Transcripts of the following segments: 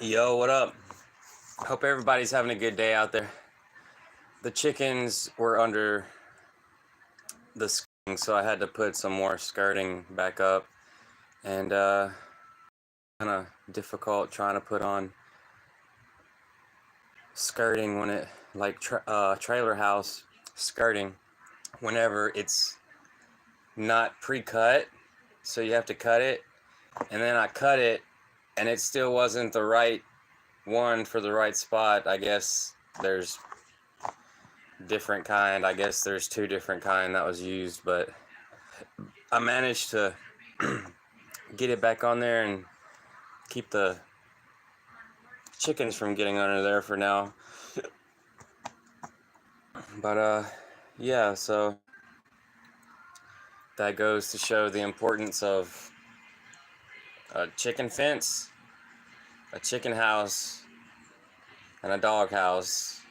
Yo, what up? Hope everybody's having a good day out there. The chickens were under the skirting, so I had to put some more skirting back up. And kind of difficult trying to put on skirting when it, like trailer house skirting, whenever it's not pre-cut. So you have to cut it. And then I cut it, and it still wasn't the right one for the right spot. I guess there's different kind. I guess there's two different kind that was used, but I managed to get it back on there and keep the chickens from getting under there for now. But yeah, so that goes to show the importance of a chicken fence, a chicken house, and a dog house.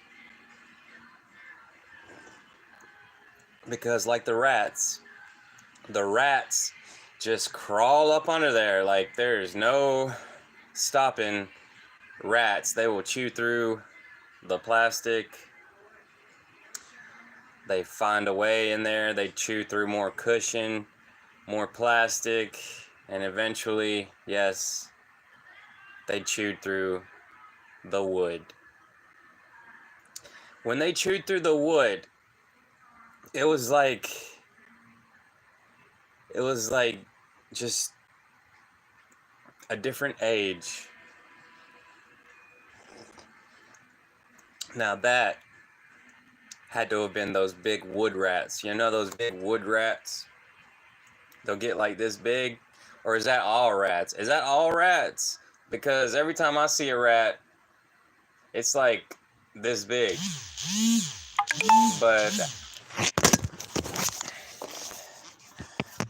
Because like the rats just crawl up under there. Like there's no stopping rats. They will chew through the plastic. They find a way in there. They chew through more cushion, more plastic, and eventually, yes, they chewed through the wood. When they chewed through the wood, it was like just a different age. Now that had to have been those big wood rats. You know those big wood rats? They'll get like this big. Or is that all rats? Is that all rats? Because every time I see a rat, it's like this big. But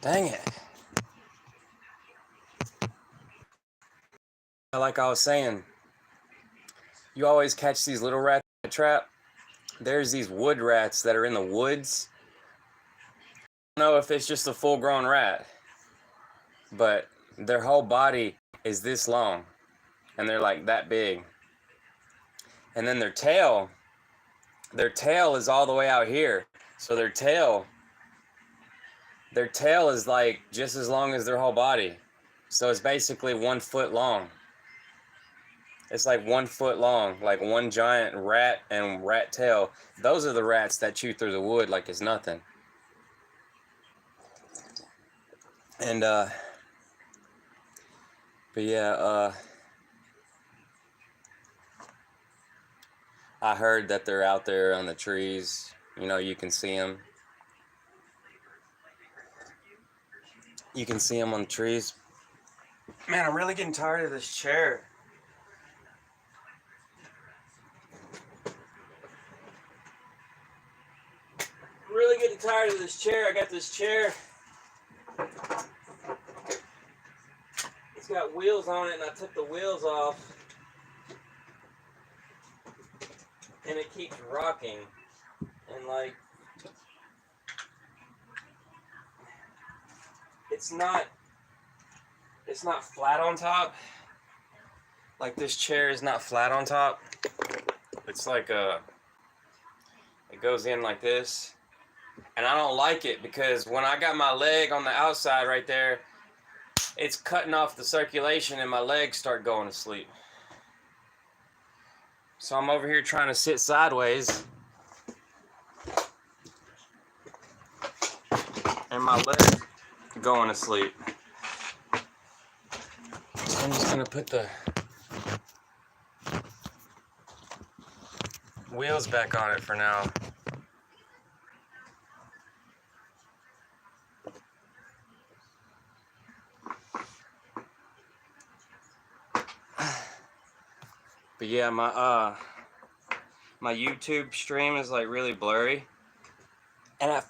dang it. Like I was saying, you always catch these little rats in the trap. There's these wood rats that are in the woods. I don't know if it's just a full-grown rat, but their whole body is this long, and they're like that big. And then their tail is all the way out here. So their tail is like just as long as their whole body. So it's basically 1 foot long. It's like 1 foot long, like one giant rat and rat tail. Those are the rats that chew through the wood like it's nothing. And but yeah, I heard that they're out there on the trees. You know, you can see them. You can see them on the trees. Man, I'm really getting tired of this chair. I'm really getting tired of this chair. I got this chair. It's got wheels on it, and I took the wheels off. And it keeps rocking. And like, it's not flat on top. Like this chair is not flat on top. It's like it goes in like this. And I don't like it because when I got my leg on the outside right there, it's cutting off the circulation and my legs start going to sleep. So I'm over here trying to sit sideways. And my legs going to sleep. So I'm just going to put the wheels back on it for now. But yeah, my YouTube stream is like really blurry. And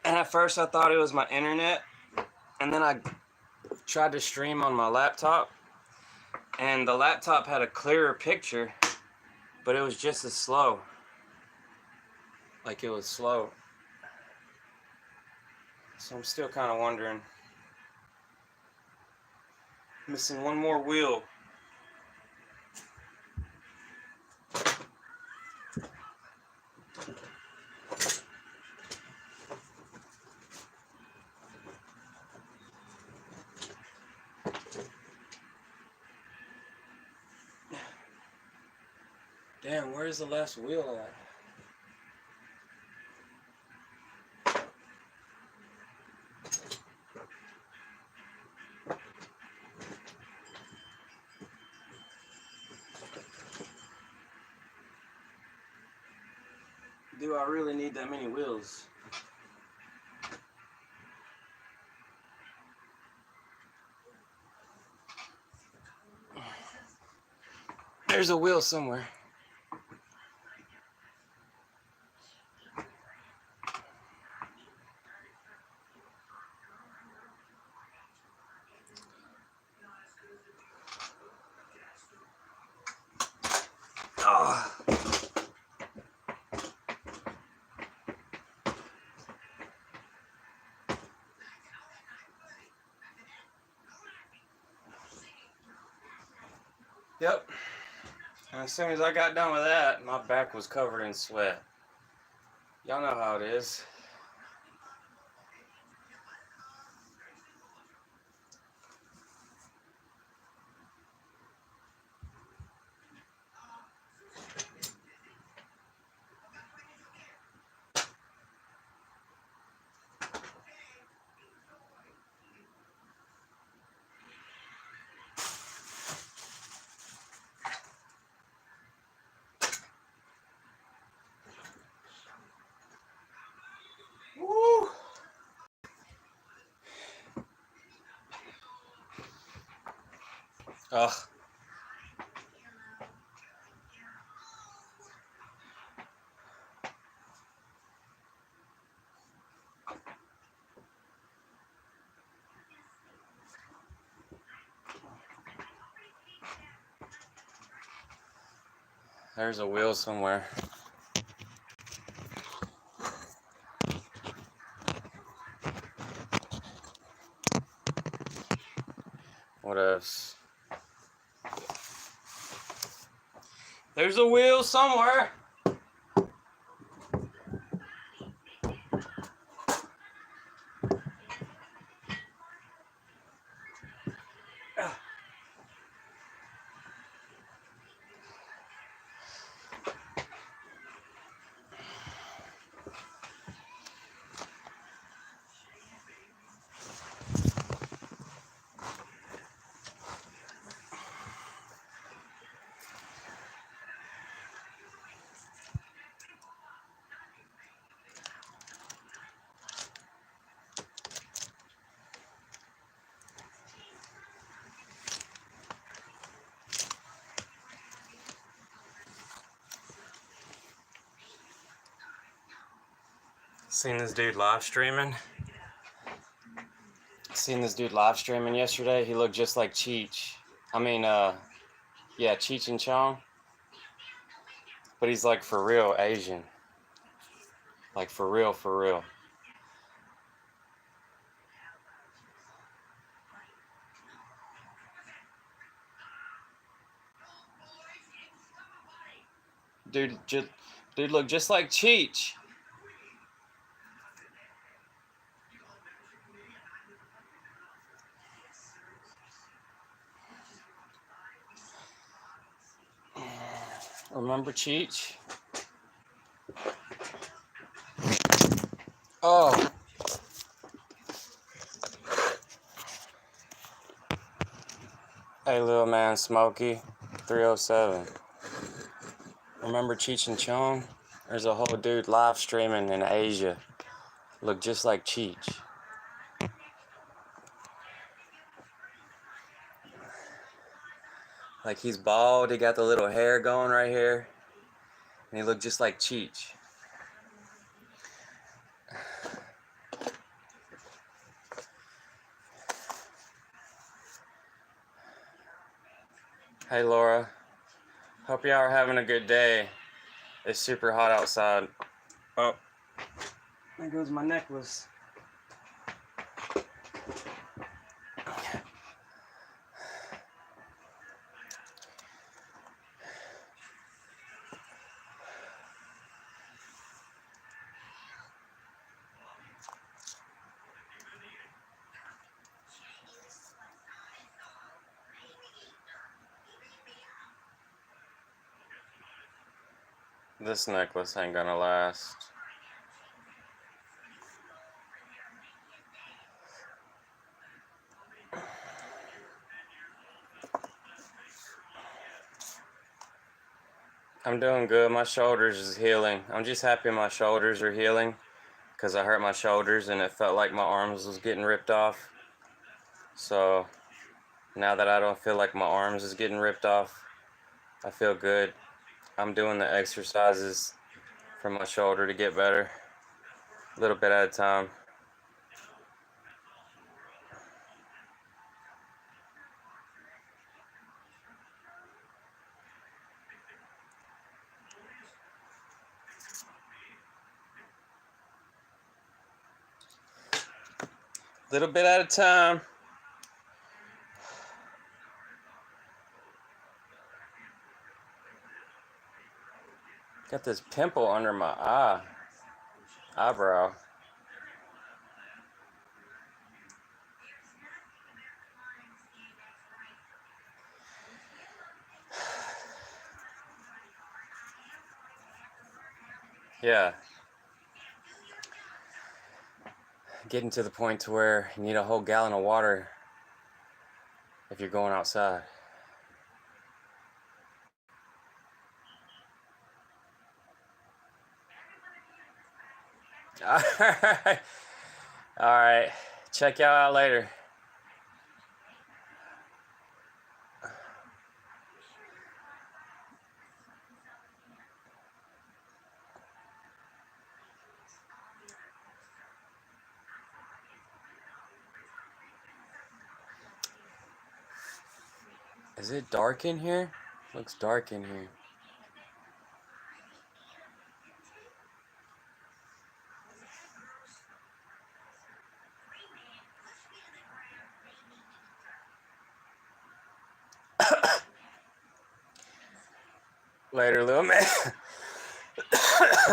at first I thought it was my internet. And then I tried to stream on my laptop. And the laptop had a clearer picture, but it was just as slow. Like it was slow. So I'm still kind of wondering. Missing one more wheel. Damn, where's the last wheel at? Do I really need that many wheels? There's a wheel somewhere. Oh. Yep. And as soon as I got done with that, my back was covered in sweat. Y'all know how it is. Woo! Ugh. There's a wheel somewhere. What else? There's a wheel somewhere. Seen this dude live streaming yesterday. He looked just like Cheech. Yeah, Cheech and Chong. But he's like for real Asian. Like for real, for real. Dude looked just like Cheech. Remember Cheech? Oh. Hey, little man, Smokey, 307. Remember Cheech and Chong? There's a whole dude live streaming in Asia. Looked just like Cheech. Like he's bald, he got the little hair going right here. And he looked just like Cheech. Hey Laura, hope y'all are having a good day. It's super hot outside. Oh, there goes my necklace. This necklace ain't gonna last. I'm doing good. My shoulders is healing. I'm just happy my shoulders are healing because I hurt my shoulders and it felt like my arms was getting ripped off. So now that I don't feel like my arms is getting ripped off, I feel good. I'm doing the exercises for my shoulder to get better, a little bit at a time. Little bit at a time. Got this pimple under my eyebrow. Yeah. Getting to the point to where you need a whole gallon of water if you're going outside. All right. All right. Check y'all out later. Is it dark in here? Looks dark in here. Later, little man.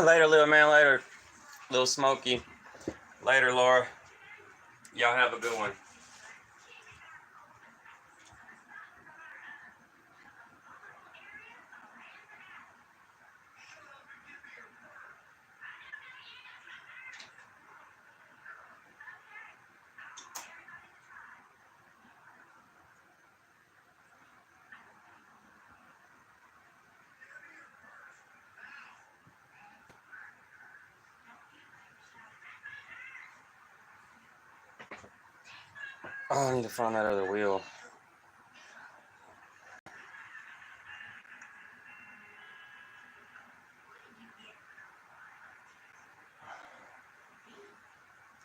Later, little man. Later, little Smokey. Later, Laura. Y'all have a good one. Oh, I need to find that other wheel.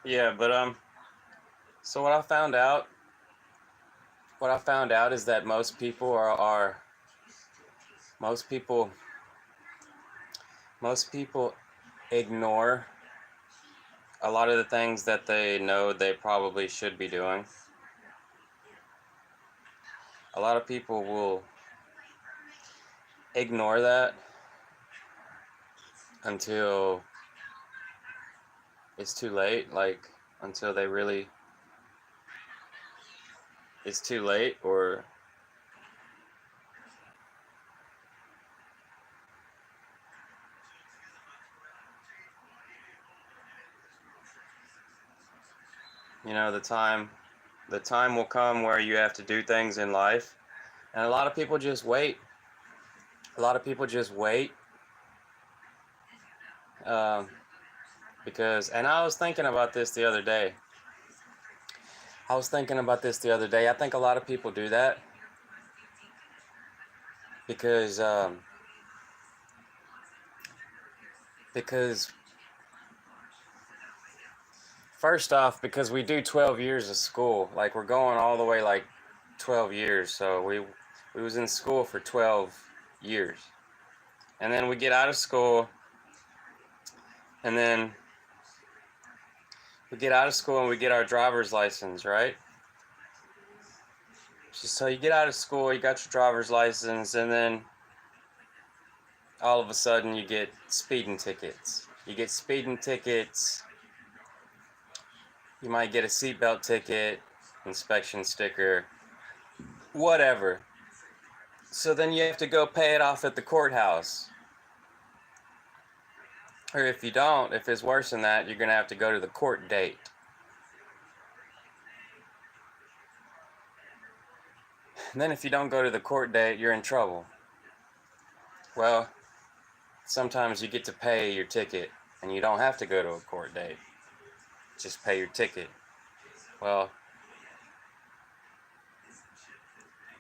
Yeah, but so what I found out is that most people most people ignore a lot of the things that they know they probably should be doing. A lot of people will ignore that until it's too late, like until they really it's too late, or the time will come where you have to do things in life, and a lot of people just wait. A lot of people just wait, because, and I was thinking about this the other day. I think a lot of people do that because because first off, because we do 12 years of school, like we're going all the way like 12 years, so we was in school for 12 years, and then we get out of school, and then we get out of school and we get our driver's license, right? So you get out of school, you got your driver's license, and then all of a sudden you get speeding tickets. You might get a seatbelt ticket, inspection sticker, whatever. So then you have to go pay it off at the courthouse. Or if you don't, if it's worse than that, you're going to have to go to the court date. And then if you don't go to the court date, you're in trouble. Well, sometimes you get to pay your ticket and you don't have to go to a court date. Just pay your ticket. Well,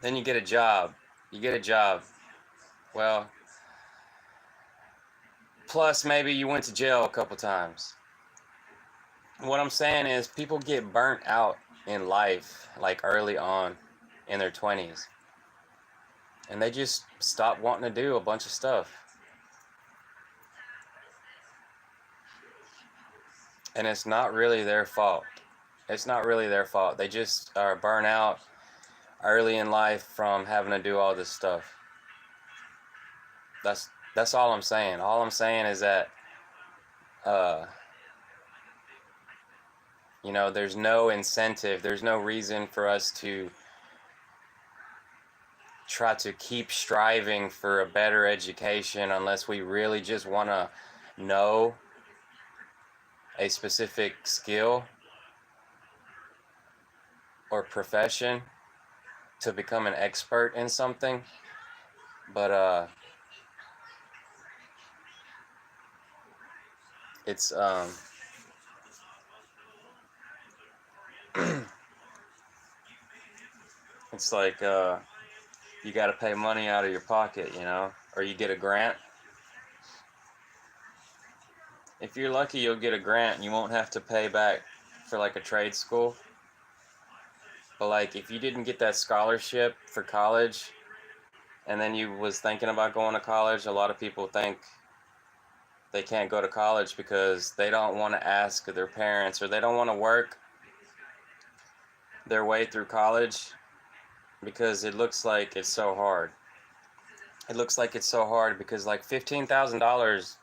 then you get a job. You get a job. Well, plus maybe you went to jail a couple times. What I'm saying is people get burnt out in life like early on in their 20s. And they just stop wanting to do a bunch of stuff. And it's not really their fault. It's not really their fault. They just are burnt out early in life from having to do all this stuff. That's all I'm saying. All I'm saying is that there's no incentive, there's no reason for us to try to keep striving for a better education unless we really just want to know a specific skill or profession to become an expert in something. But it's it's like you got to pay money out of your pocket, or you get a grant. If you're lucky, you'll get a grant and you won't have to pay back for like a trade school. But like if you didn't get that scholarship for college and then you was thinking about going to college, a lot of people think they can't go to college because they don't want to ask their parents, or they don't want to work their way through college because it looks like it's so hard. It looks like it's so hard because like $15,000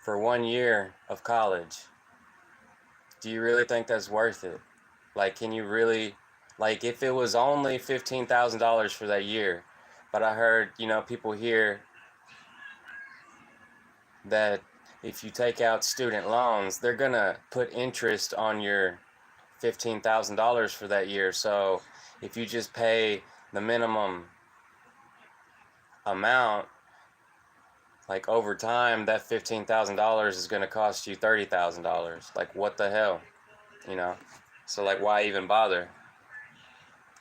for 1 year of college. Do you really think that's worth it? Like, can you really, like, if it was only $15,000 for that year, but I heard, people here that if you take out student loans, they're gonna put interest on your $15,000 for that year. So if you just pay the minimum amount, like over time, that $15,000 is gonna cost you $30,000. Like, what the hell, So like, why even bother?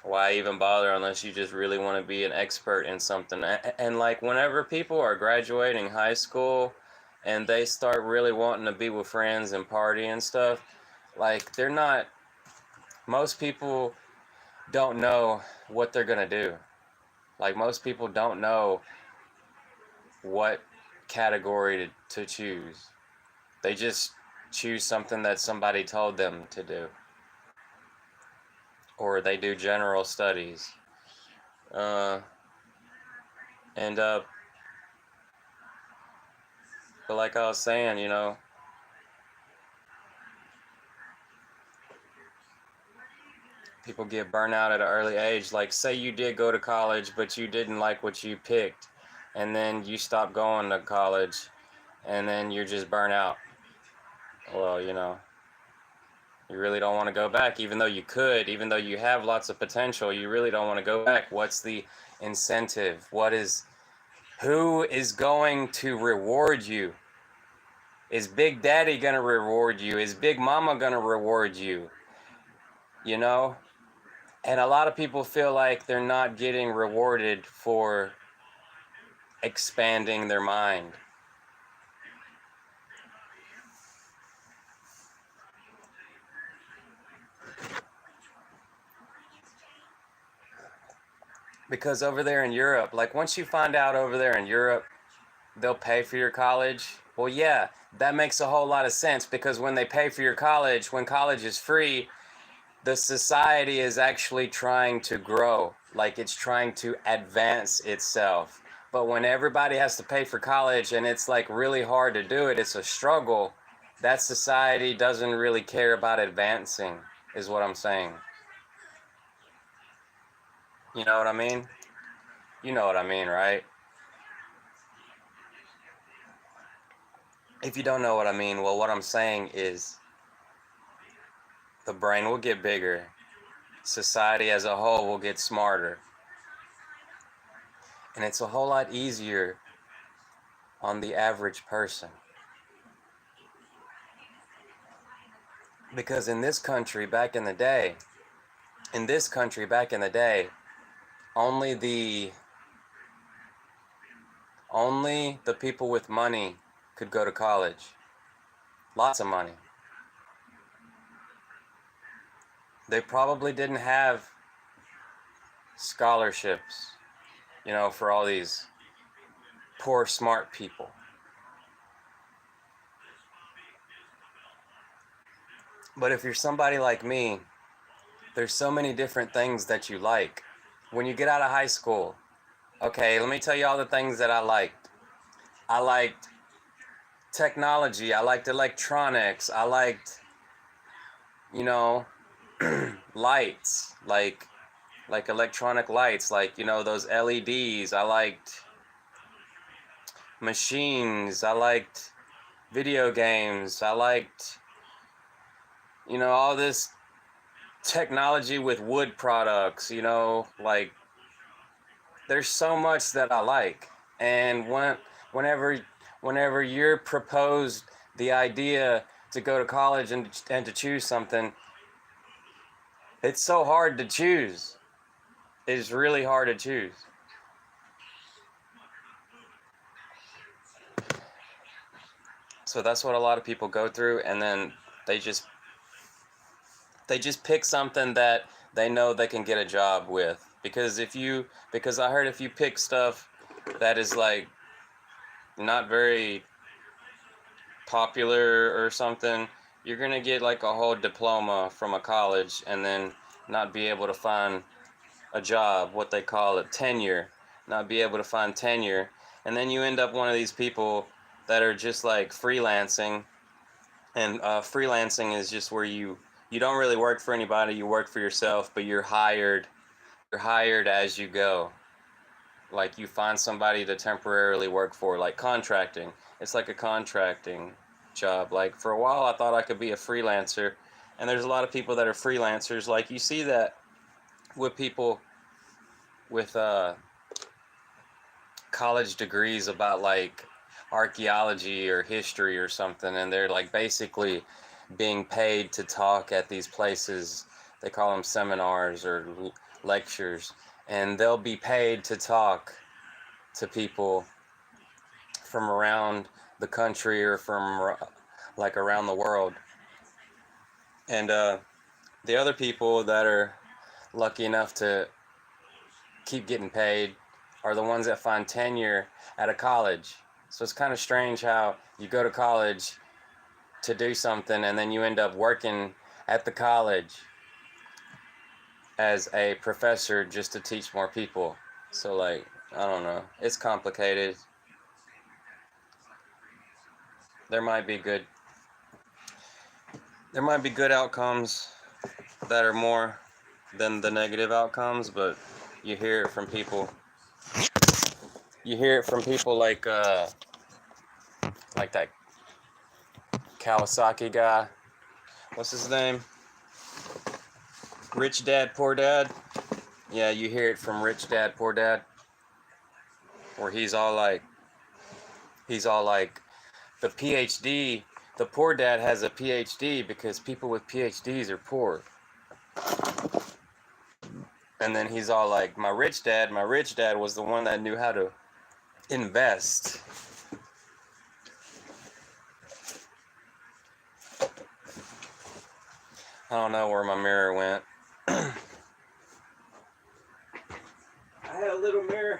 Why even bother unless you just really want to be an expert in something? And like, whenever people are graduating high school and they start really wanting to be with friends and party and stuff, like, most people don't know what they're gonna do. Like, most people don't know what category to choose. They just choose something that somebody told them to do. Or they do general studies. And but like I was saying, people get burnt out at an early age. Like, say you did go to college, but you didn't like what you picked, and then you stop going to college, and then you're just burnt out. Well, you really don't want to go back, even though you could, even though you have lots of potential, you really don't want to go back. What's the incentive? Who is going to reward you? Is Big Daddy going to reward you? Is Big Mama going to reward you? And a lot of people feel like they're not getting rewarded for expanding their mind. Because over there in Europe, like, once you find out over there in Europe, they'll pay for your college. Well, yeah, that makes a whole lot of sense, because when they pay for your college, when college is free, the society is actually trying to grow. Like, it's trying to advance itself. But when everybody has to pay for college and it's like really hard to do it, it's a struggle, that society doesn't really care about advancing, is what I'm saying. You know what I mean? You know what I mean, right? If you don't know what I mean, well, what I'm saying is the brain will get bigger. Society as a whole will get smarter. And it's a whole lot easier on the average person. Because in this country back in the day, only the people with money could go to college. Lots of money. They probably didn't have scholarships, for all these poor, smart people. But if you're somebody like me, there's so many different things that you like. When you get out of high school, okay, let me tell you all the things that I liked. I liked technology. I liked electronics. I liked, lights, like electronic lights, like, those LEDs. I liked machines. I liked video games. I liked, all this technology with wood products, like there's so much that I like. And whenever whenever you're proposed the idea to go to college and to choose something, it's so hard to choose. It's really hard to choose. So that's what a lot of people go through, and then they just pick something that they know they can get a job with. Because I heard if you pick stuff that is like not very popular or something, you're gonna get like a whole diploma from a college and then not be able to find a job, what they call it, tenure, not be able to find tenure. And then you end up one of these people that are just like freelancing. And freelancing is just where you don't really work for anybody, you work for yourself, but you're hired as you go. Like you find somebody to temporarily work for, like contracting. It's like a contracting job. Like for a while I thought I could be a freelancer, and there's a lot of people that are freelancers. Like you see that with people with college degrees about like archaeology or history or something, and they're like basically being paid to talk at these places. They call them seminars or lectures, and they'll be paid to talk to people from around the country or from like around the world. And the other people that are lucky enough to keep getting paid are the ones that find tenure at a college. So it's kind of strange how you go to college to do something and then you end up working at the college as a professor just to teach more people. So like, I don't know. It's complicated. There might be good outcomes that are more than the negative outcomes, but you hear it from people. You hear it from people like that Kawasaki guy. What's his name? Rich Dad, Poor Dad. Yeah, you hear it from Rich Dad, Poor Dad, where he's all like, the PhD, the poor dad has a PhD because people with PhDs are poor. And then he's all like, my rich dad was the one that knew how to invest. I don't know where my mirror went. I had a little mirror.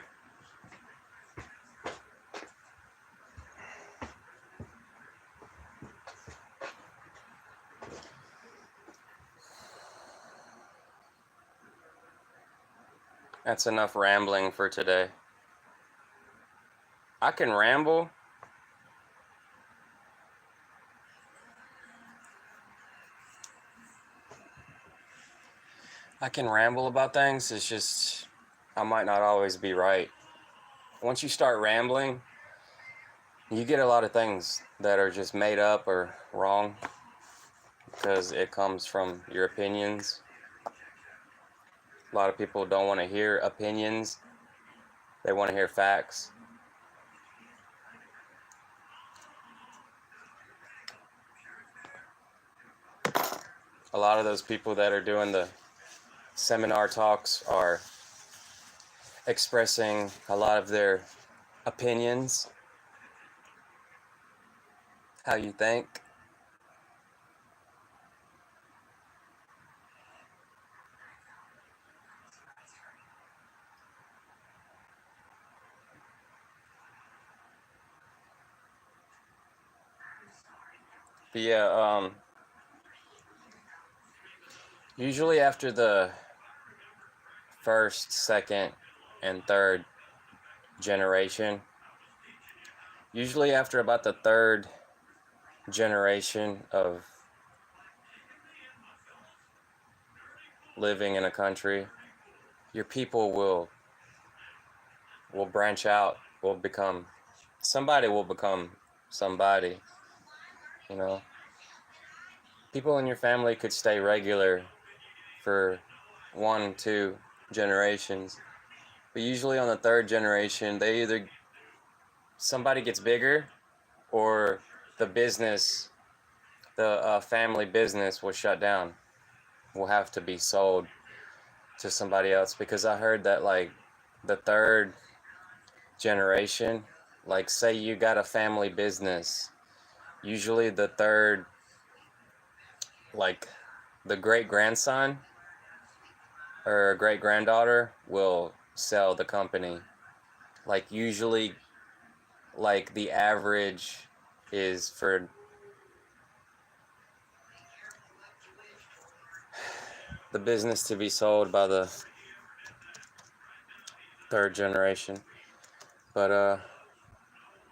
That's enough rambling for today. I can ramble. I can ramble about things. It's just, I might not always be right. Once you start rambling, you get a lot of things that are just made up or wrong because it comes from your opinions. A lot of people don't want to hear opinions, they want to hear facts. A lot of those people that are doing the seminar talks are expressing a lot of their opinions, how you think. But yeah, usually after the first, second, and third generation, usually after about the third generation of living in a country, your people will branch out, will become somebody, you know. People in your family could stay regular for 1, 2 generations, but usually on the third generation, they either somebody gets bigger or the business, the family business will shut down, will have to be sold to somebody else. Because I heard that like the third generation, like say you got a family business, usually the third, like the great grandson or great granddaughter will sell the company. Like usually, like the average is for the business to be sold by the third generation. But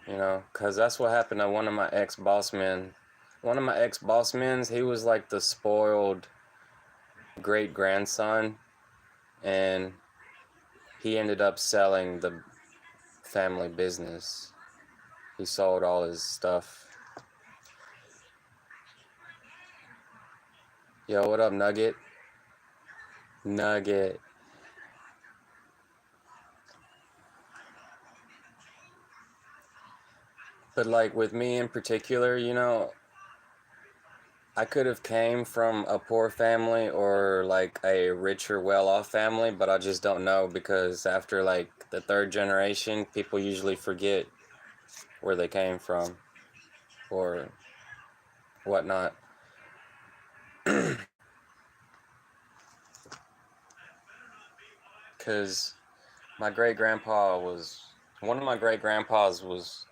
you know, cause that's what happened to one of my ex-boss men. One of my ex-boss men, he was like the spoiled great grandson, and he ended up selling the family business. He sold all his stuff. Yo, what up, Nugget? Nugget. But like with me in particular, you know, I could have came from a poor family or like a richer, well-off family, but I just don't know because after like the third generation, people usually forget where they came from or whatnot. Because my great grandpa was one of my great grandpas was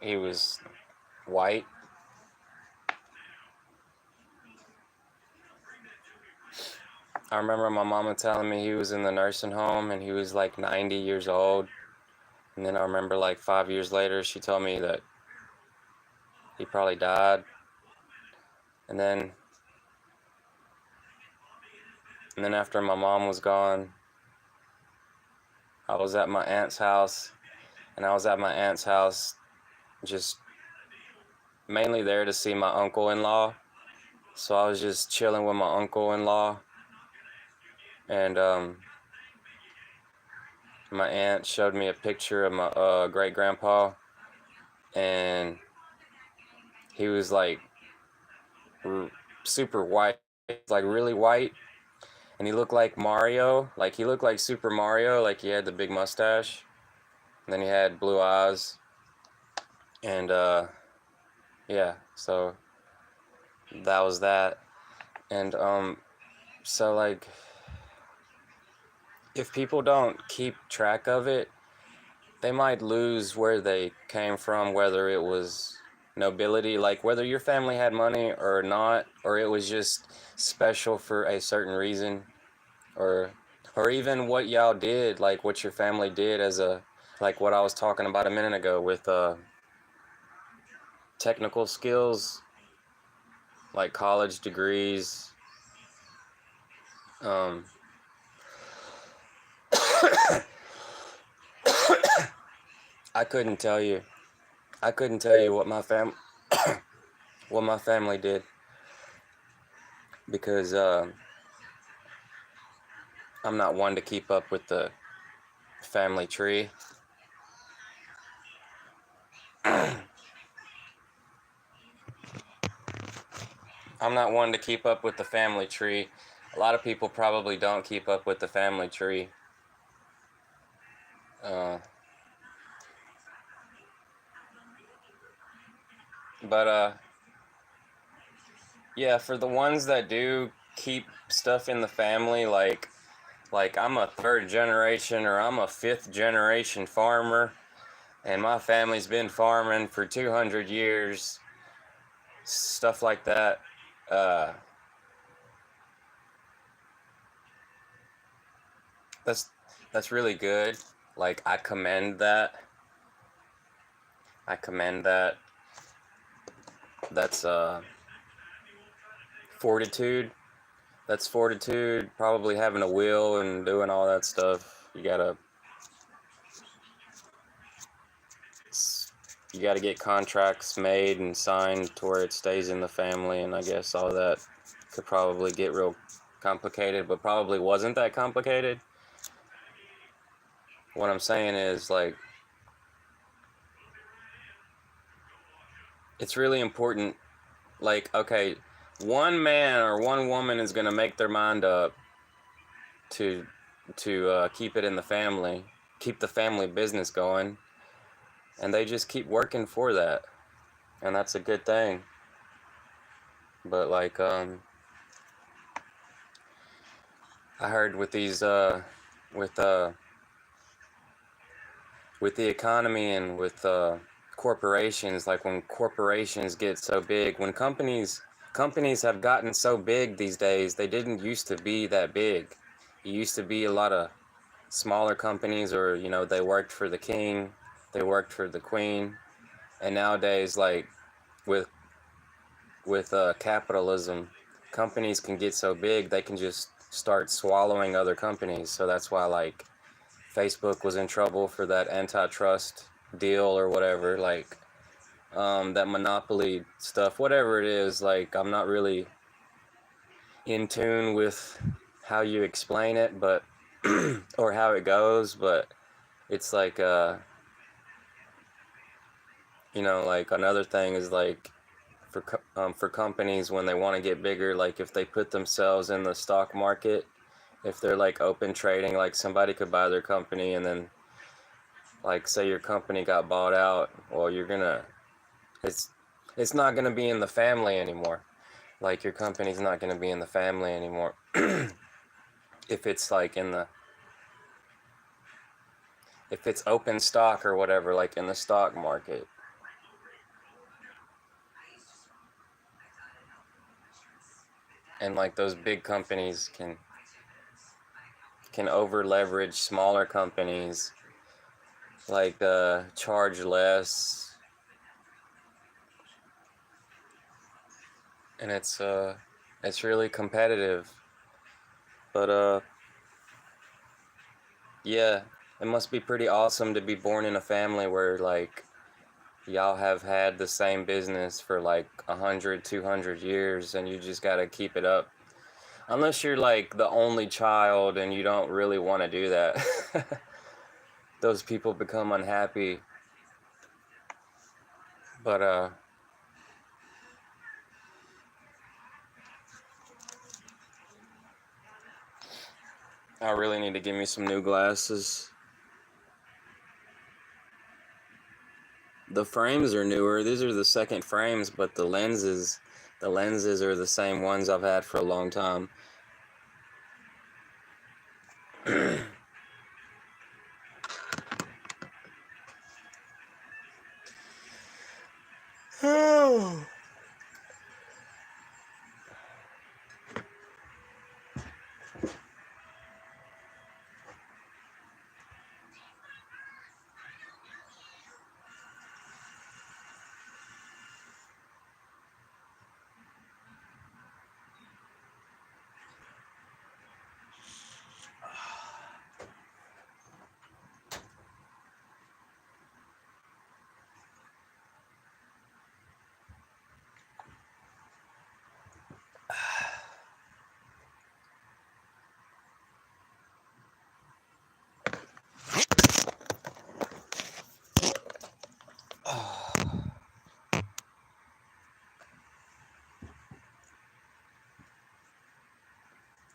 he was white. I remember my mama telling me he was in the nursing home and he was like 90 years old. And then I remember like 5 years later, she told me that he probably died. And then after my mom was gone, I was at my aunt's house, and I was at my aunt's house just mainly there to see my uncle-in-law. So I was just chilling with my uncle-in-law, and my aunt showed me a picture of my great-grandpa, and he was like super white, like really white, and he looked like Mario, like he looked like Super Mario, like he had the big mustache, and then he had blue eyes, and yeah, so that was that. And so like if people don't keep track of it, they might lose where they came from, whether it was nobility, like whether your family had money or not, or it was just special for a certain reason, or even what y'all did, like what your family did as a, like what I was talking about a minute ago with technical skills, like college degrees, um I couldn't tell you. I couldn't tell you what my family did because I'm not one to keep up with the family tree. I'm not one to keep up with the family tree. A lot of people probably don't keep up with the family tree. Uh, but yeah, for the ones that do keep stuff in the family, like I'm a third generation or I'm a fifth generation farmer, and my family's been farming for 200 years, stuff like that. Uh, that's that's really good. Like I commend that. I commend that. That's fortitude. That's fortitude. Probably having a will and doing all that stuff. You gotta get contracts made and signed to where it stays in the family, and I guess all that could probably get real complicated, but probably wasn't that complicated. What I'm saying is, like, it's really important. Like, okay, one man or one woman is gonna make their mind up to keep it in the family, keep the family business going, and they just keep working for that, and that's a good thing. But like, I heard with these with uh with the economy and with corporations, like when corporations get so big, when companies have gotten so big these days, they didn't used to be that big. It used to be a lot of smaller companies, or they worked for the king, they worked for the queen, and nowadays, like with capitalism, companies can get so big they can just start swallowing other companies. So that's why, like, Facebook was in trouble for that antitrust deal or whatever, like that monopoly stuff, whatever it is. Like, I'm not really in tune with how you explain it, but or how it goes, but it's like like another thing is like for companies when they want to get bigger, like if they put themselves in the stock market, if they're like open trading, like somebody could buy their company and then, like, say your company got bought out, well, it's it's not gonna be in the family anymore. Like, your company's not gonna be in the family anymore if it's like if it's open stock or whatever, like in the stock market. And like those big companies can over leverage smaller companies, like charge less, and it's really competitive. But yeah, it must be pretty awesome to be born in a family where, like, y'all have had the same business for like 100, 200 years, and you just gotta keep it up. Unless you're like the only child and you don't really want to do that. Those people become unhappy. But I really need to get me some new glasses. The frames are newer. These are the second frames, but the lenses are the same ones I've had for a long time.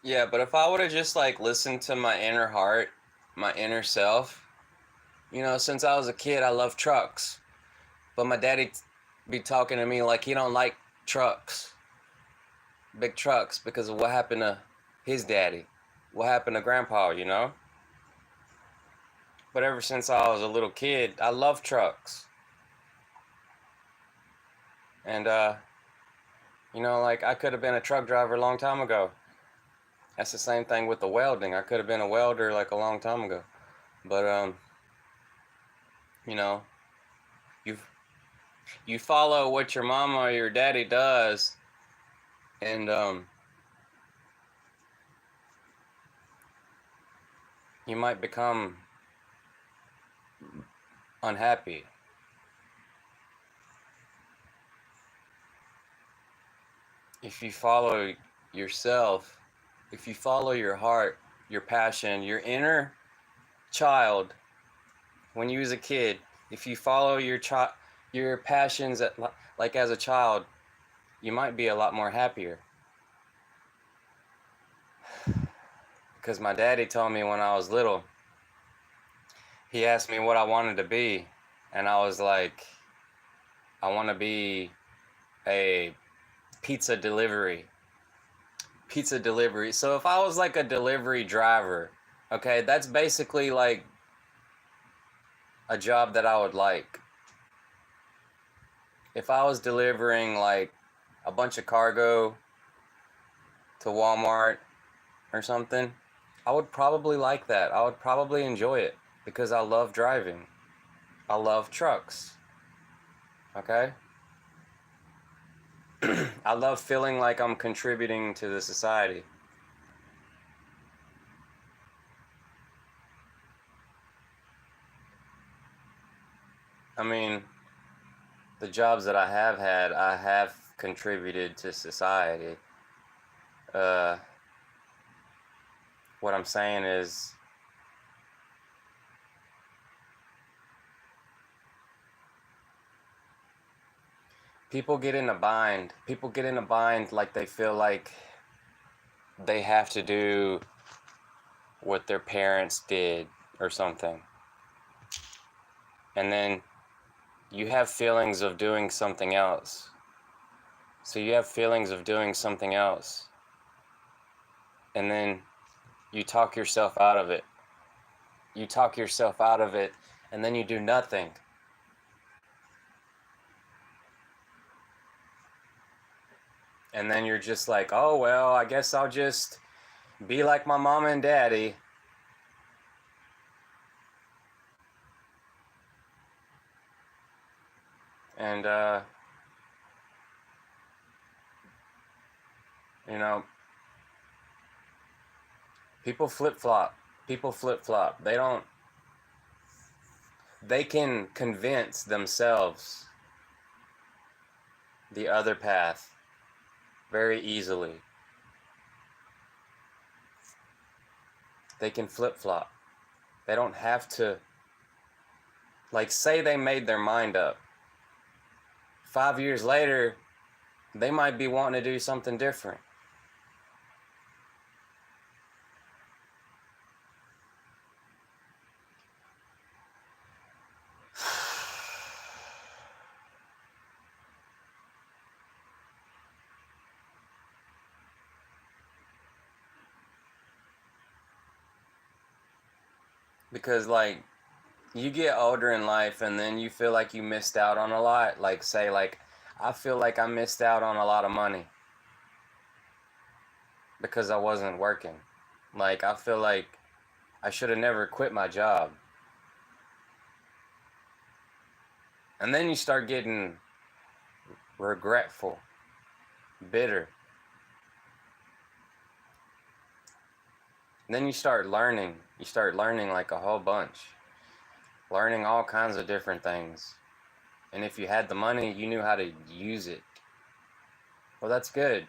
Yeah, but if I would have just like listened to my inner heart, my inner self, since I was a kid, I love trucks. But my daddy be talking to me like he don't like trucks, big trucks, because of what happened to his daddy, what happened to grandpa. But ever since I was a little kid, I love trucks. And, like I could have been a truck driver a long time ago. That's the same thing with the welding. I could have been a welder like a long time ago. But, you know, you you follow what your mama or your daddy does, and you might become unhappy. If you follow yourself, if you follow your heart, your passion, your inner child, when you was a kid, if you follow your passions like as a child, you might be a lot more happier. Because my daddy told me when I was little, he asked me what I wanted to be, and I was like, I want to be a pizza delivery. Pizza delivery. So if I was like a delivery driver, okay, that's basically like a job that I would like. If I was delivering like a bunch of cargo to Walmart or something, I would probably like that. I would probably enjoy it because I love driving. I love trucks. Okay? I love feeling like I'm contributing to the society. I mean, the jobs that I have had, I have contributed to society. Uh, what I'm saying is, people get in a bind. People get in a bind like they feel like they have to do what their parents did or something. And then you have feelings of doing something else. So you have feelings of doing something else. And then you talk yourself out of it. You talk yourself out of it, and then you do nothing. And then you're just like, oh, well, I guess I'll just be like my mama and daddy. And, you know, people flip flop. People flip flop. They can convince themselves the other path very easily. They can flip flop. They don't have to, like, say they made their mind up. 5 years later, they might be wanting to do something different. Because, like, you get older in life and then you feel like you missed out on a lot. Like, say, like, I feel like I missed out on a lot of money because I wasn't working. Like, I feel like I should have never quit my job. And then you start getting regretful, bitter. And then you start learning. You start learning like a whole bunch. Learning all kinds of different things. And if you had the money, you knew how to use it. Well, that's good.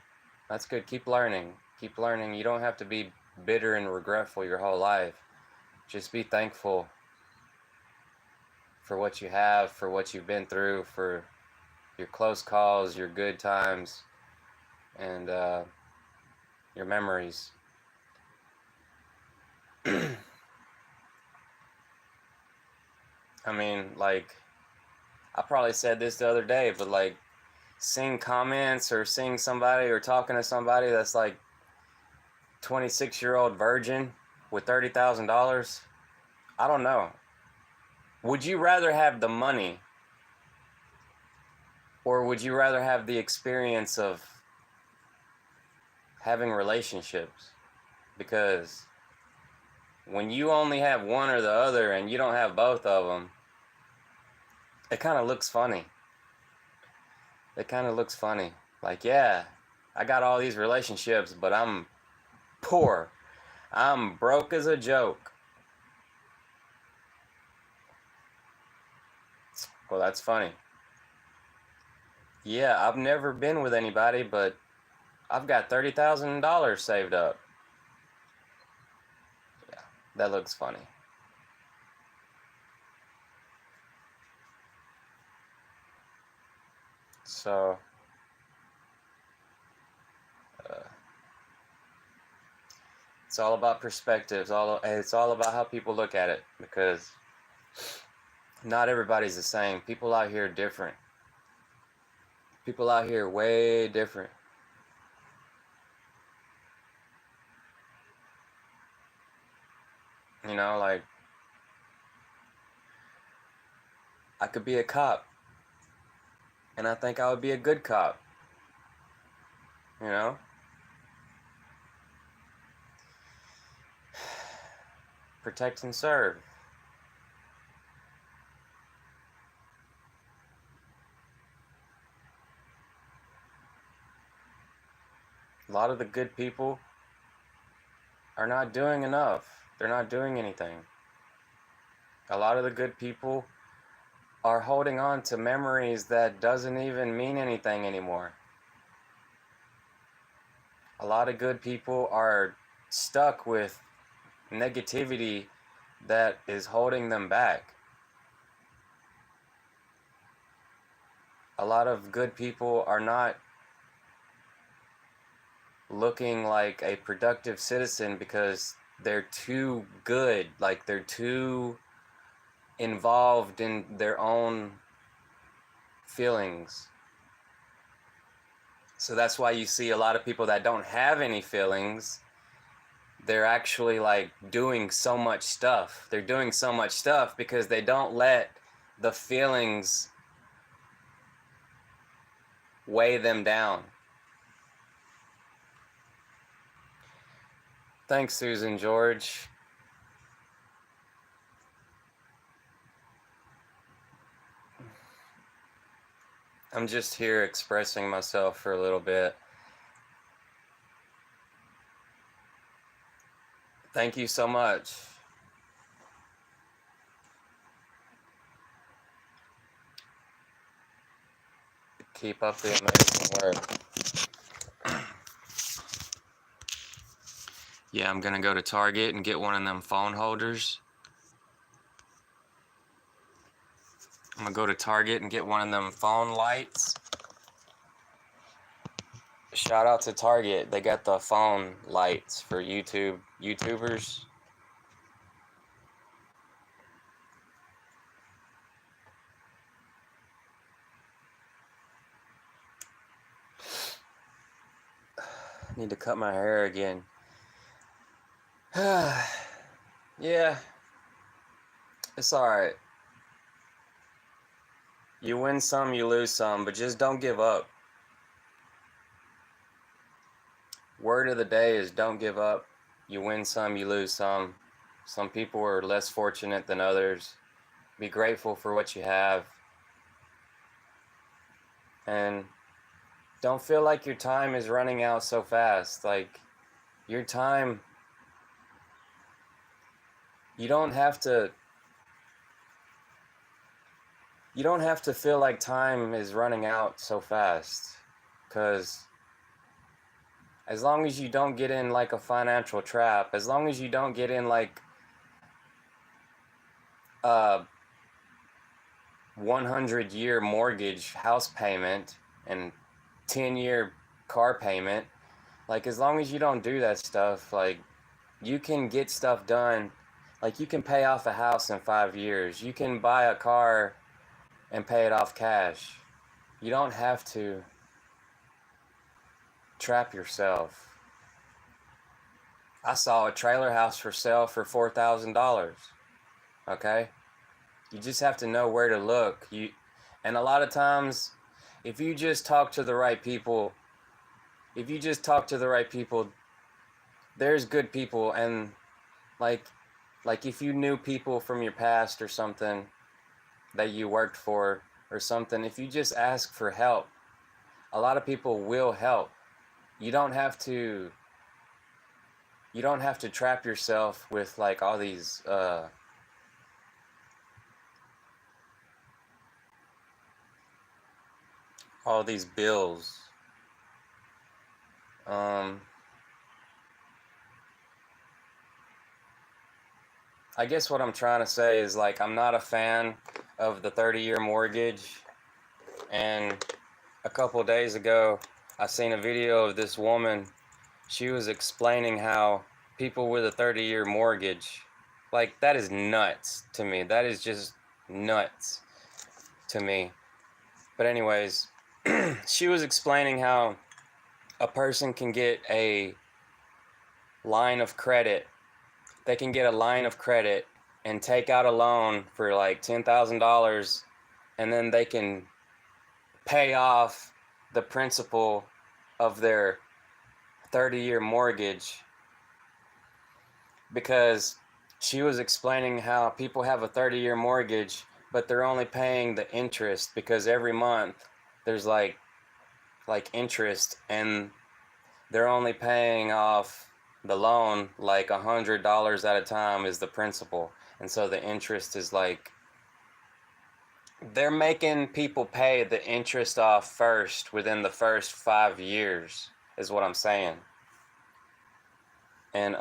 That's good. Keep learning. Keep learning. You don't have to be bitter and regretful your whole life. Just be thankful for what you have, for what you've been through, for your close calls, your good times, and your memories. I mean, like, I probably said this the other day, but like, seeing comments or seeing somebody or talking to somebody that's like 26-year-old virgin with $30,000, I don't know. Would you rather have the money, or would you rather have the experience of having relationships? Because when you only have one or the other and you don't have both of them, it kind of looks funny. It kind of looks funny. Like, yeah, I got all these relationships, but I'm poor. I'm broke as a joke. Well, that's funny. Yeah, I've never been with anybody, but I've got $30,000 saved up. Yeah, that looks funny. So, uh, it's all about perspectives. It's all about how people look at it, because not everybody's the same. People out here are different. People out here are way different. You know, like, I could be a cop, and I think I would be a good cop. You know? Protect and serve. A lot of the good people are not doing enough. They're not doing anything. A lot of the good people are holding on to memories that doesn't even mean anything anymore. A lot of good people are stuck with negativity that is holding them back. A lot of good people are not looking like a productive citizen because they're too good, like they're too involved in their own feelings. So that's why you see a lot of people that don't have any feelings. They're actually like doing so much stuff. They're doing so much stuff because they don't let the feelings weigh them down. Thanks, Susan George. I'm just here expressing myself for a little bit. Thank you so much. Keep up the amazing work. Yeah, I'm gonna go to Target and get one of them phone holders. I'm gonna go to Target and get one of them phone lights. Shout out to Target. They got the phone lights for YouTubers. Need to cut my hair again. Yeah, it's alright. You win some, you lose some, but just don't give up. Word of the day is don't give up. You win some, you lose some. Some people are less fortunate than others. Be grateful for what you have. And don't feel like your time is running out so fast. Like, your time, you don't have to feel like time is running out so fast, because as long as you don't get in like a financial trap, as long as you don't get in like a 100-year mortgage house payment and 10-year car payment, like, as long as you don't do that stuff, like, you can get stuff done. Like, you can pay off a house in 5 years. You can buy a car and pay it off cash. You don't have to trap yourself. I saw a trailer house for sale for $4,000. Okay? You just have to know where to look. And a lot of times, if you just talk to the right people, there's good people. And like if you knew people from your past or something that you worked for or something, if you just ask for help, a lot of people will help. You don't have to trap yourself with like all these bills. I guess what I'm trying to say is, like, I'm not a fan of the 30-year mortgage. And a couple days ago, I seen a video of this woman. She was explaining how people with a 30-year mortgage, like, that is nuts to me. That is just nuts to me. But anyways, she was explaining how a person can get a line of credit. They can get a line of credit and take out a loan for like $10,000, and then they can pay off the principal of their 30-year mortgage. Because she was explaining how people have a 30-year mortgage, but they're only paying the interest, because every month there's like interest, and they're only paying off the loan like $100 at a time is the principal. And so the interest is like, they're making people pay the interest off first within the first 5 years, is what I'm saying. And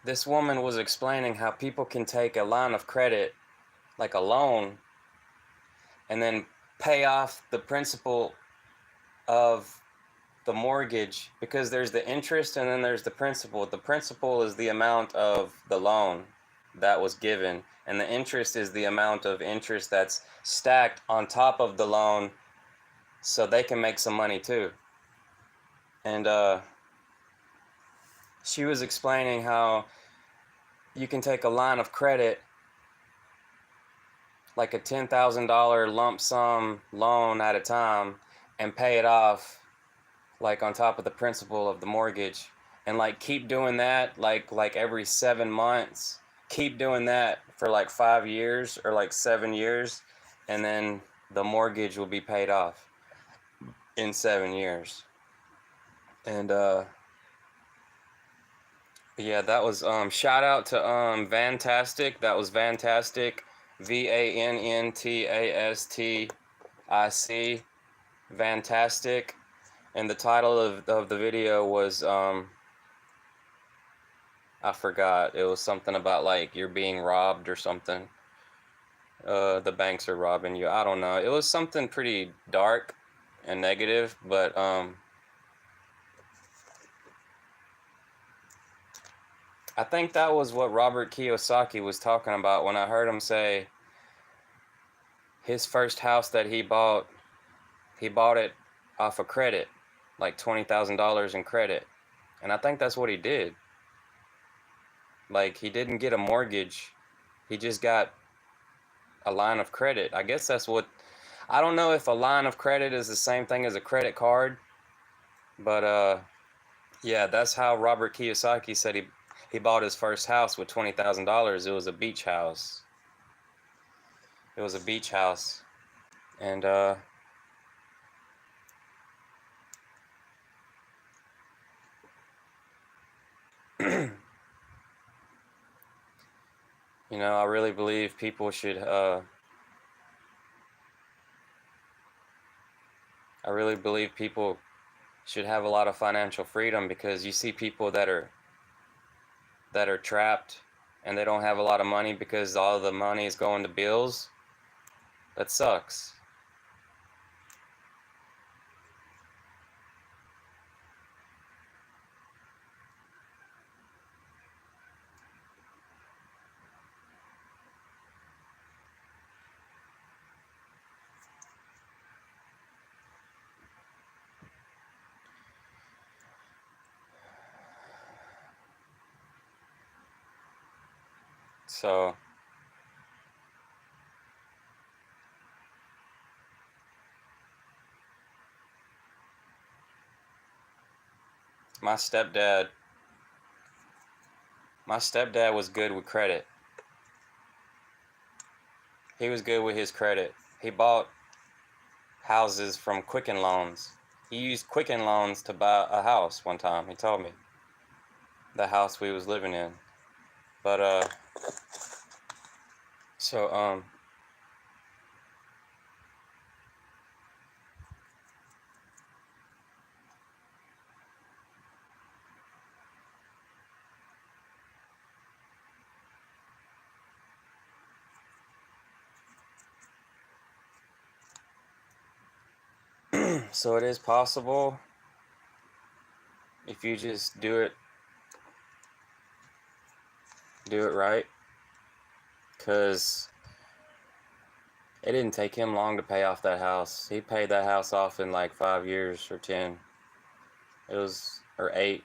this woman was explaining how people can take a line of credit, like a loan, and then pay off the principal of the mortgage, because there's the interest and then there's the principal. The principal is the amount of the loan that was given, and the interest is the amount of interest that's stacked on top of the loan, so they can make some money too. And she was explaining how you can take a line of credit, like a $10,000 lump sum loan at a time, and pay it off like on top of the principal of the mortgage, and like keep doing that like every 7 months. Keep doing that for like 5 years or like 7 years, and then the mortgage will be paid off in 7 years. And yeah, that was shout out to Vantastic. That was Vantastic, VANNTASTIC, Vantastic. And the title of the video was I forgot. It was something about like you're being robbed or something. The banks are robbing you. I don't know. It was something pretty dark and negative, but I think that was what Robert Kiyosaki was talking about when I heard him say his first house that he bought it off of credit, like $20,000 in credit. And I think that's what he did. Like, he didn't get a mortgage. He just got a line of credit. I guess that's what, I don't know if a line of credit is the same thing as a credit card, but yeah, that's how Robert Kiyosaki said he bought his first house with $20,000. It was a beach house. It was a beach house. And you know, I really believe people should I really believe people should have a lot of financial freedom, because you see people that are trapped and they don't have a lot of money because all of the money is going to bills. That sucks. So my stepdad my stepdad was good with credit. He was good with his credit. He bought houses from Quicken Loans. He used Quicken Loans to buy a house one time. He told me the house we was living in. But so so it is possible if you just do it right, because it didn't take him long to pay off that house. He paid that house off in like 5 years or 10. It was, or 8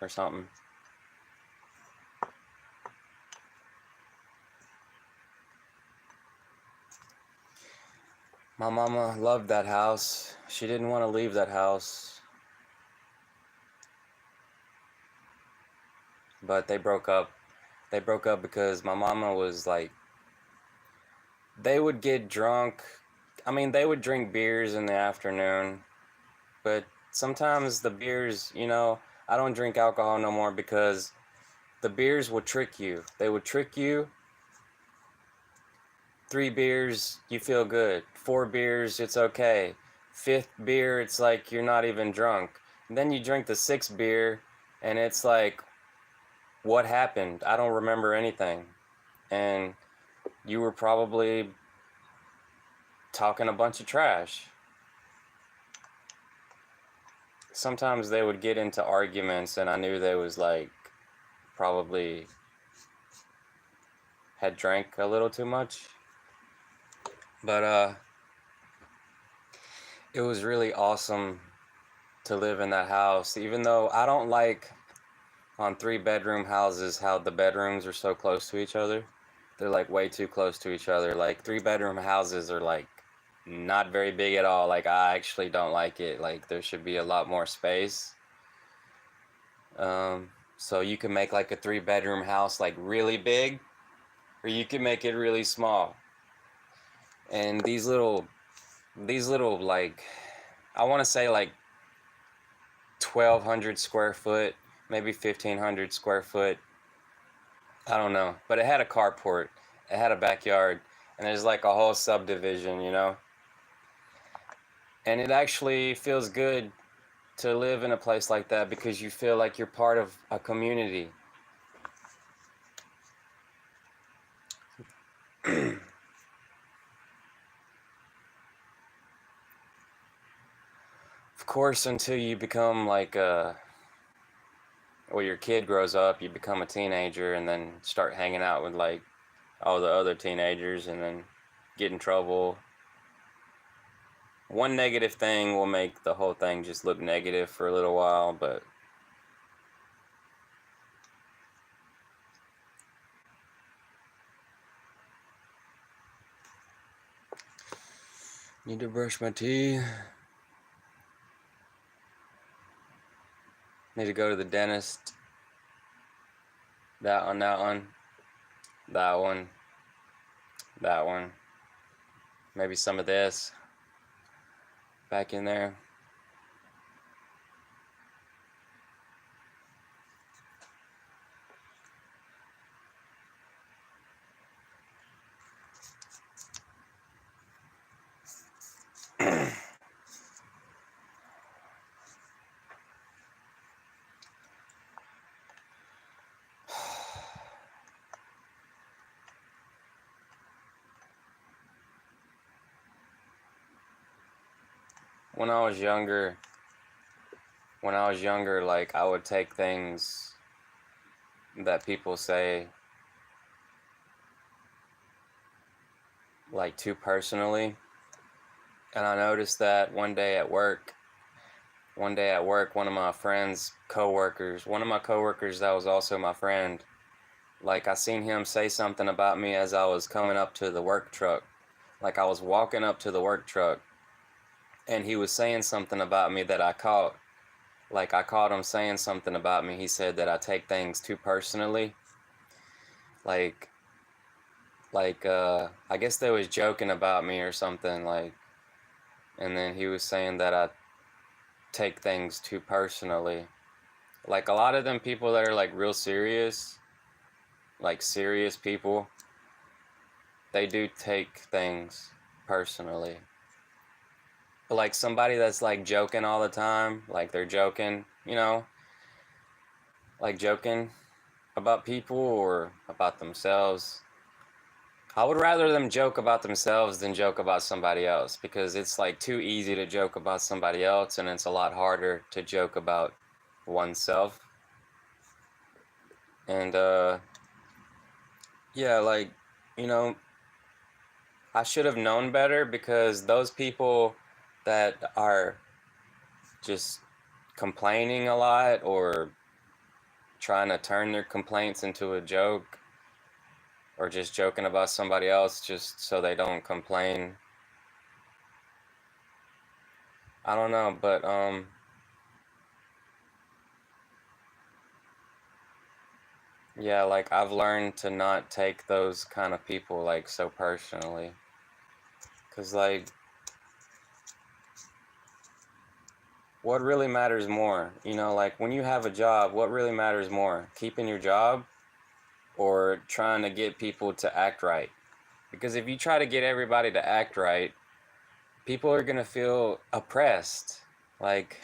or something. My mama loved that house. She didn't want to leave that house. But they broke up. They broke up because my mama was like, they would get drunk. I mean, they would drink beers in the afternoon, but sometimes the beers, I don't drink alcohol no more because the beers would trick you. They would trick you. 3 beers, you feel good. 4 beers, it's okay. 5th beer, it's like you're not even drunk. And then you drink the 6th beer, and it's like, what happened? I don't remember anything. And you were probably talking a bunch of trash. Sometimes they would get into arguments, and I knew they was like, probably had drank a little too much. But it was really awesome to live in that house, even though I don't like on 3-bedroom houses how the bedrooms are so close to each other. They're like way too close to each other. Like 3-bedroom houses are like not very big at all. Like I actually don't like it. Like there should be a lot more space. So you can make like a 3-bedroom house like really big, or you can make it really small. And these little like, I want to say like 1,200 square foot, maybe 1,500 square foot. I don't know, but it had a carport, it had a backyard, and there's like a whole subdivision. And it actually feels good to live in a place like that because you feel like you're part of a community. Of course, until you become like your kid grows up, you become a teenager and then start hanging out with like all the other teenagers and then get in trouble. One negative thing will make the whole thing just look negative for a little while, but need to brush my teeth. Need to go to the dentist. That one, that one, that one, that one. Maybe some of this back in there. When I was younger, like I would take things that people say like too personally. And I noticed that one day at work, one of my friends' coworkers, one of my coworkers that was also my friend, Like I seen him say something about me as I was coming up to the work truck. Like I was walking up to the work truck and he was saying something about me that I caught. Like I caught him saying something about me. He said that I take things too personally. Like I guess they was joking about me or something, like, and then he was saying that I take things too personally. Like a lot of them people that are like real serious, like serious people, they do take things personally. But like somebody that's like joking all the time, like they're joking, like joking about people or about themselves. I would rather them joke about themselves than joke about somebody else, because it's like too easy to joke about somebody else and it's a lot harder to joke about oneself. And yeah, like, you know, I should have known better, because those people that are just complaining a lot or trying to turn their complaints into a joke, or just joking about somebody else just so they don't complain. I don't know, but yeah, like I've learned to not take those kind of people like so personally. 'Cause like what really matters more? Like when you have a job, what really matters more? Keeping your job or trying to get people to act right? Because if you try to get everybody to act right, people are going to feel oppressed. Like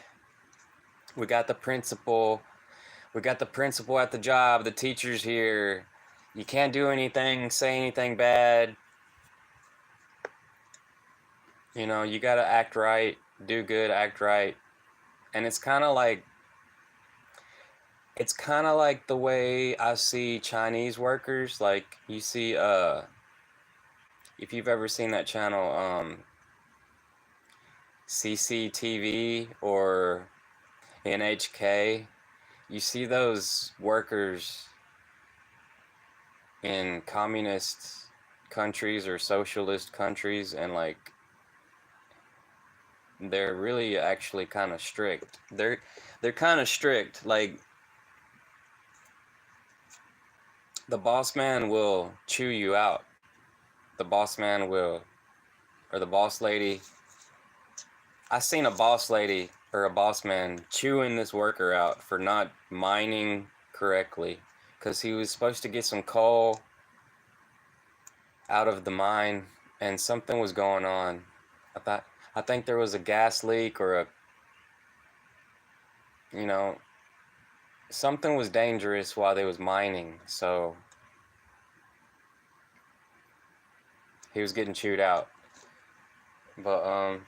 we got the principal, we got the principal at the job, the teacher's here. You can't do anything, say anything bad. You got to act right, do good, act right. And it's kind of like the way I see Chinese workers. Like you see if you've ever seen that channel CCTV or NHK, you see those workers in communist countries or socialist countries, and like they're really actually kind of strict. They're kind of strict. Like the boss man will chew you out. The boss man will, or the boss lady. I seen a boss lady or a boss man chewing this worker out for not mining correctly, because he was supposed to get some coal out of the mine and something was going on. I think there was a gas leak or you know, something was dangerous while they was mining, so he was getting chewed out. But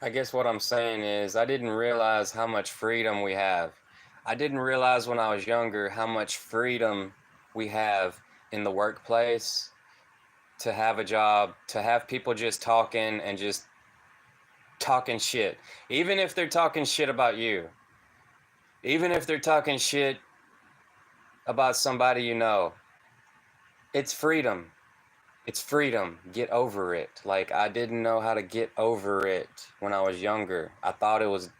I guess what I'm saying is I didn't realize how much freedom we have. I didn't realize when I was younger how much freedom we have in the workplace, to have a job, to have people just talking and just talking shit. Even if they're talking shit about you, even if they're talking shit about somebody you know, it's freedom. It's freedom. Get over it. Like, I didn't know how to get over it when I was younger. I thought it was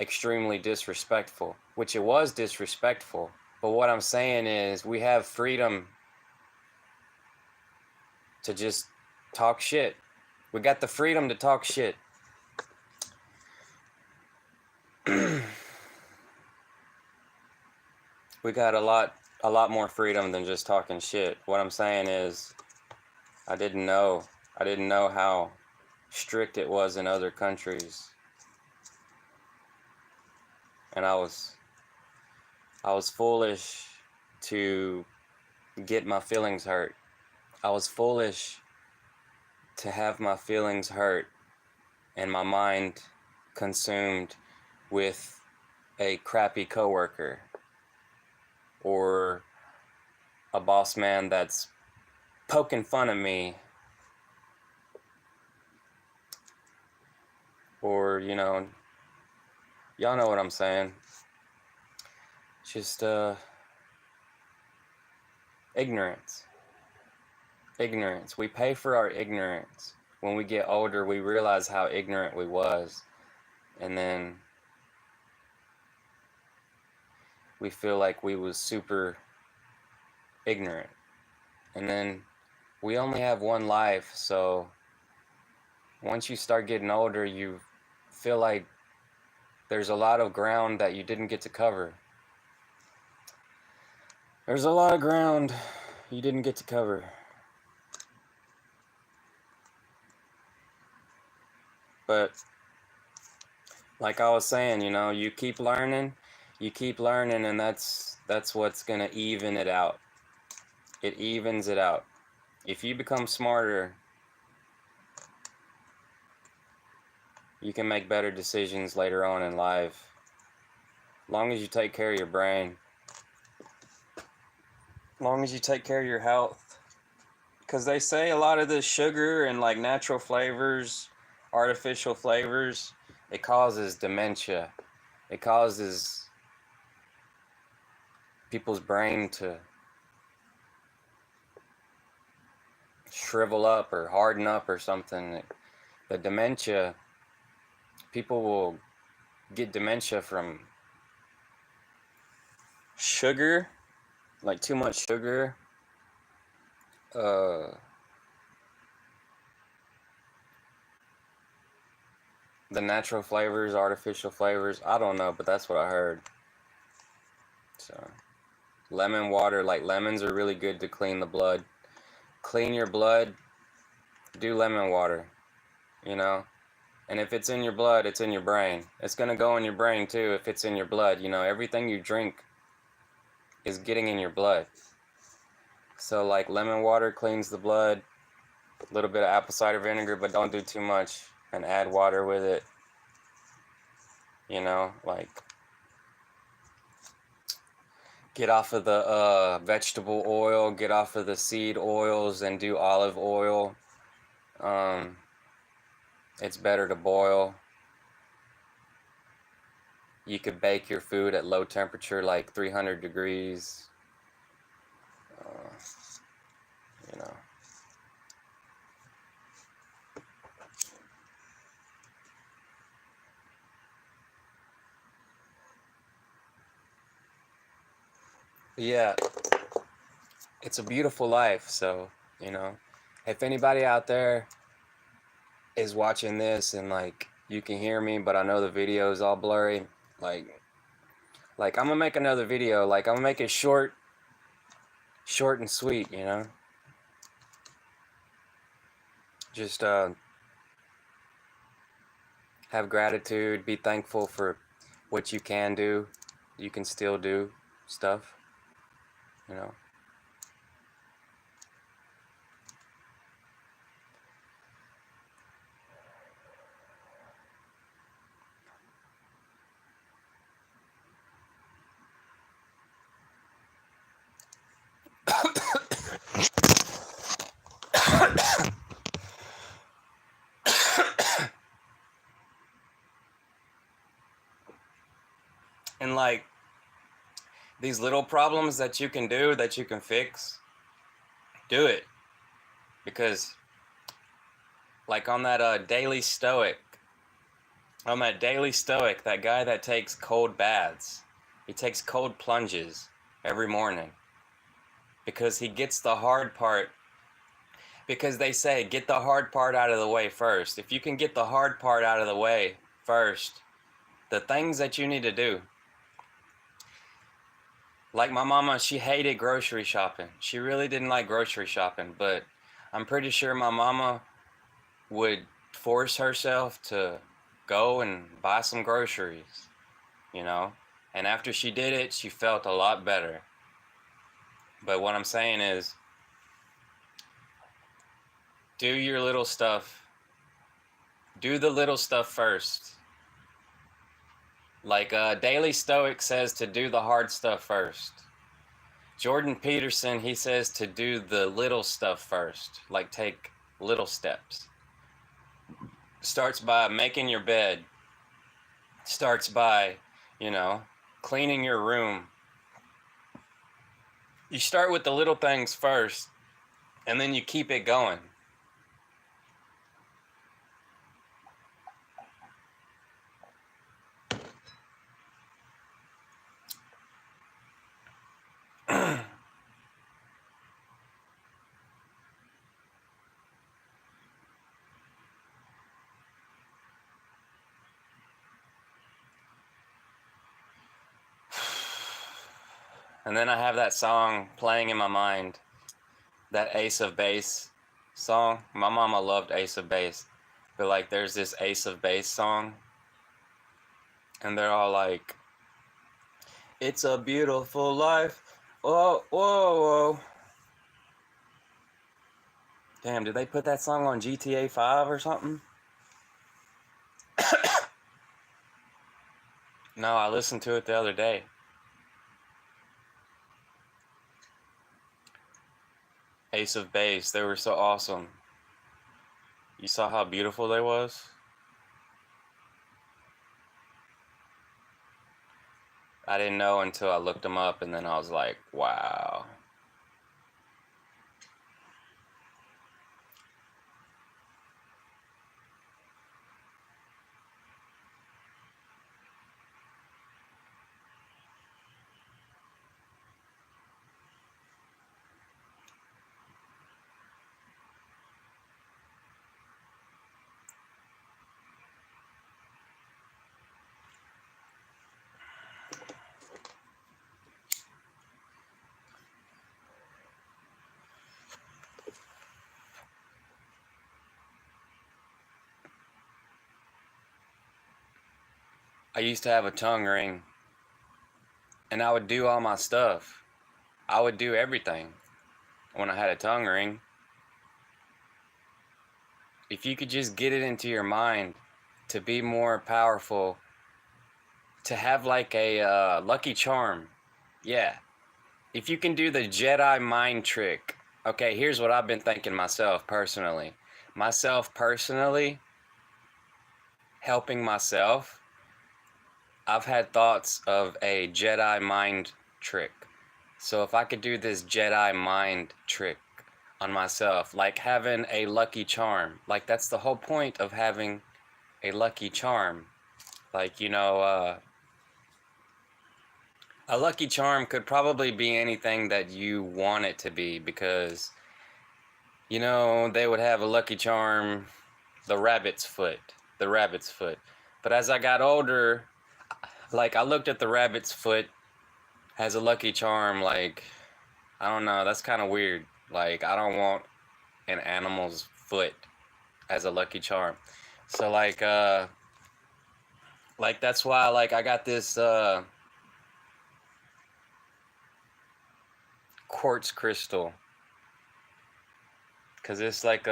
extremely disrespectful, which it was disrespectful. But what I'm saying is, we have freedom to just talk shit. We got the freedom to talk shit. We got a lot more freedom than just talking shit. What I'm saying is, I didn't know. I didn't know how strict it was in other countries. And I was foolish to get my feelings hurt. I was foolish to have my feelings hurt and my mind consumed with a crappy coworker or a boss man that's poking fun at me, or y'all know what I'm saying. Just ignorance. Ignorance. We pay for our ignorance. When we get older, we realize how ignorant we was, and then we feel like we was super ignorant. And then we only have one life, so once you start getting older, you feel like there's a lot of ground that you didn't get to cover. There's a lot of ground you didn't get to cover. But like I was saying, you know, you keep learning, and that's what's gonna even it out. It evens it out. If you become smarter, you can make better decisions later on in life. As long as you take care of your brain. As long as you take care of your health. Because they say a lot of the sugar and like natural flavors, artificial flavors, it causes dementia. It causes people's brain to shrivel up or harden up or something. The dementia, people will get dementia from sugar, like too much sugar. The natural flavors, artificial flavors, I don't know, but that's what I heard. So, lemon water, like lemons are really good to clean the blood. Clean your blood, do lemon water, you know? And if it's in your blood, it's in your brain. It's gonna go in your brain too if it's in your blood. You know, everything you drink is getting in your blood. So like lemon water cleans the blood, a little bit of apple cider vinegar, but don't do too much, and add water with it. You know, like get off of the vegetable oil, get off of the seed oils, and do olive oil. It's better to boil. You could bake your food at low temperature, like 300 degrees. You know. Yeah, it's a beautiful life. So, you know, if anybody out there is watching this and like you can hear me, but I know the video is all blurry, like I'm gonna make another video. Like I'm gonna make it short and sweet. You know, just have gratitude, be thankful for what you can do. You can still do stuff. You know. And like these little problems that you can do, that you can fix, do it. Because like on that Daily Stoic, that guy that takes cold baths, he takes cold plunges every morning because he gets the hard part. Because they say, get the hard part out of the way first. If you can get the hard part out of the way first, the things that you need to do. Like my mama, she hated grocery shopping. She really didn't like grocery shopping, but I'm pretty sure my mama would force herself to go and buy some groceries, you know? And after she did it, she felt a lot better. But what I'm saying is, do your little stuff. Do the little stuff first. Like Daily Stoic says to do the hard stuff first. Jordan Peterson, he says to do the little stuff first. Like take little steps. Starts by making your bed. Starts by, you know, cleaning your room. You start with the little things first, and then you keep it going. And then I have that song playing in my mind, that Ace of Base song. My mama loved Ace of Base, but like there's this Ace of Base song, and they're all like, "It's a beautiful life." Whoa, whoa, whoa. Damn, did they put that song on GTA 5 or something? No, I listened to it the other day. Ace of Base, they were so awesome. You saw how beautiful they was? I didn't know until I looked them up, and then I was like, wow. I used to have a tongue ring, and I would do all my stuff. I would do everything when I had a tongue ring. If you could just get it into your mind to be more powerful, to have like a lucky charm. Yeah. If you can do the Jedi mind trick. Okay, here's what I've been thinking myself personally. Helping myself, I've had thoughts of a Jedi mind trick. So if I could do this Jedi mind trick on myself, like having a lucky charm, like that's the whole point of having a lucky charm. Like, a lucky charm could probably be anything that you want it to be, because, they would have a lucky charm, the rabbit's foot, the rabbit's foot. But as I got older, like I looked at the rabbit's foot as a lucky charm, like, I don't know, that's kind of weird. Like, I don't want an animal's foot as a lucky charm. So like that's why like I got this quartz crystal, cuz it's like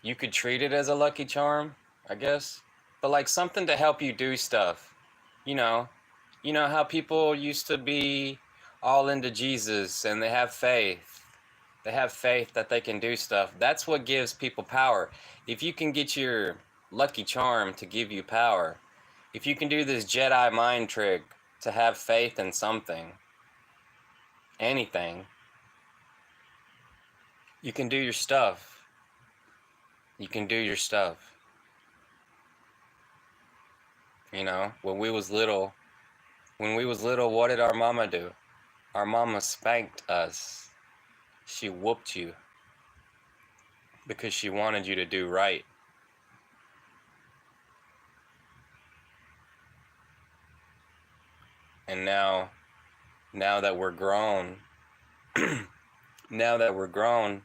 you could treat it as a lucky charm, I guess. But like something to help you do stuff. You know, you know how people used to be all into Jesus and they have faith. They have faith that they can do stuff. That's what gives people power. If you can get your lucky charm to give you power, if you can do this Jedi mind trick to have faith in something, anything, you can do your stuff. You can do your stuff. When we was little, what did our mama do? Our mama spanked us. She whooped you because she wanted you to do right. And now that we're grown, now that we're grown,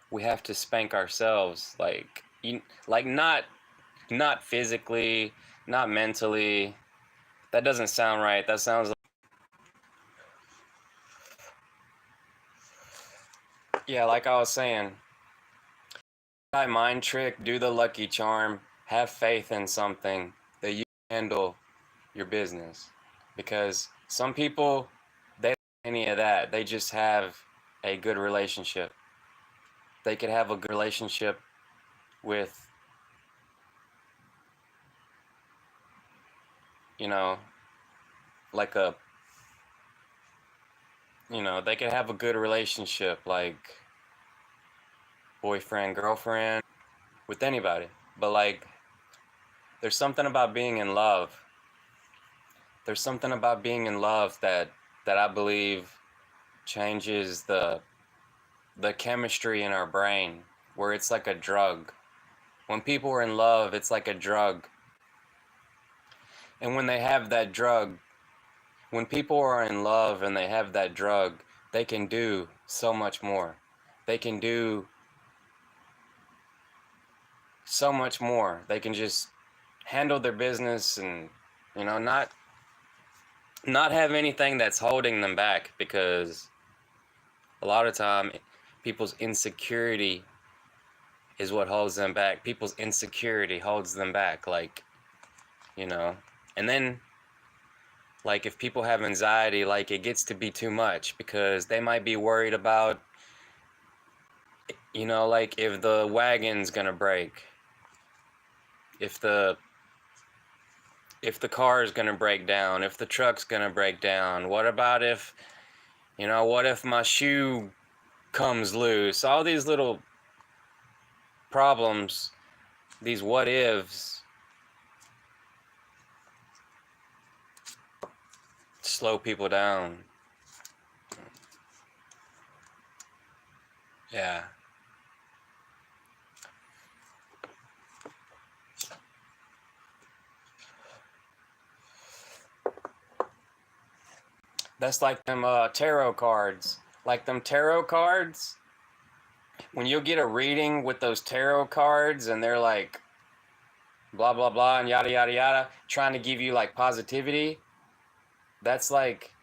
we have to spank ourselves, like not physically, not mentally. That doesn't sound right. That sounds like, yeah, like I was saying, try mind trick, do the lucky charm, have faith in something that you can handle your business. Because some people, they don't have any of that. They just have a good relationship. They could have a good relationship with, you know, like a they could have a good relationship, like boyfriend, girlfriend, with anybody. But like, there's something about being in love. There's something about being in love that I believe changes the chemistry in our brain, where it's like a drug. When people are in love, it's like a drug. And when they have that drug, when people are in love and they have that drug, they can do so much more. They can do so much more. They can just handle their business and not have anything that's holding them back, because a lot of time people's insecurity is what holds them back. People's insecurity holds them back, like, you know. And then like if people have anxiety, like it gets to be too much because they might be worried about, like if the wagon's gonna break, if the car is gonna break down, if the truck's gonna break down, what about if, what if my shoe comes loose? All these little problems, these what ifs, slow people down. Yeah. That's like them tarot cards. Like them tarot cards, when you get a reading with those tarot cards and they're like blah blah blah and yada yada yada, trying to give you like positivity, that's like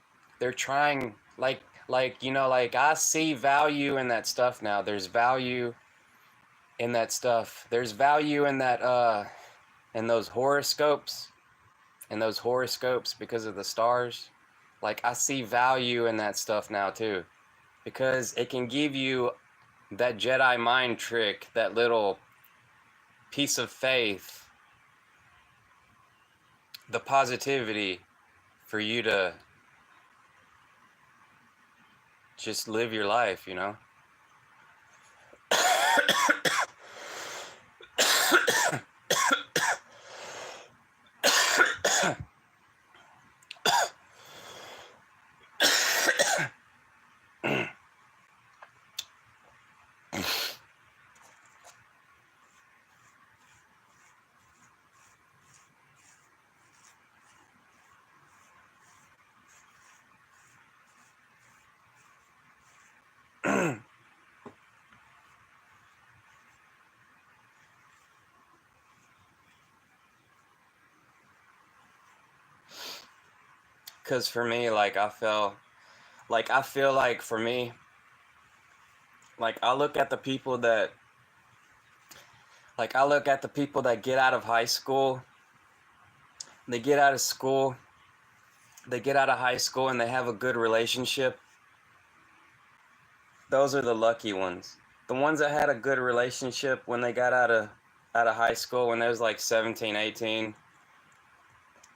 they're trying, like I see value in that stuff now. There's value in that stuff. There's value in that in those horoscopes, because of the stars. Like I see value in that stuff now too, because it can give you that Jedi mind trick, that little piece of faith, the positivity for you to just live your life, Because for me, like I feel like for me, like I look at the people that get out of high school, they get out of school, they get out of high school and they have a good relationship. Those are the lucky ones. The ones that had a good relationship when they got out of high school, when they was like 17, 18,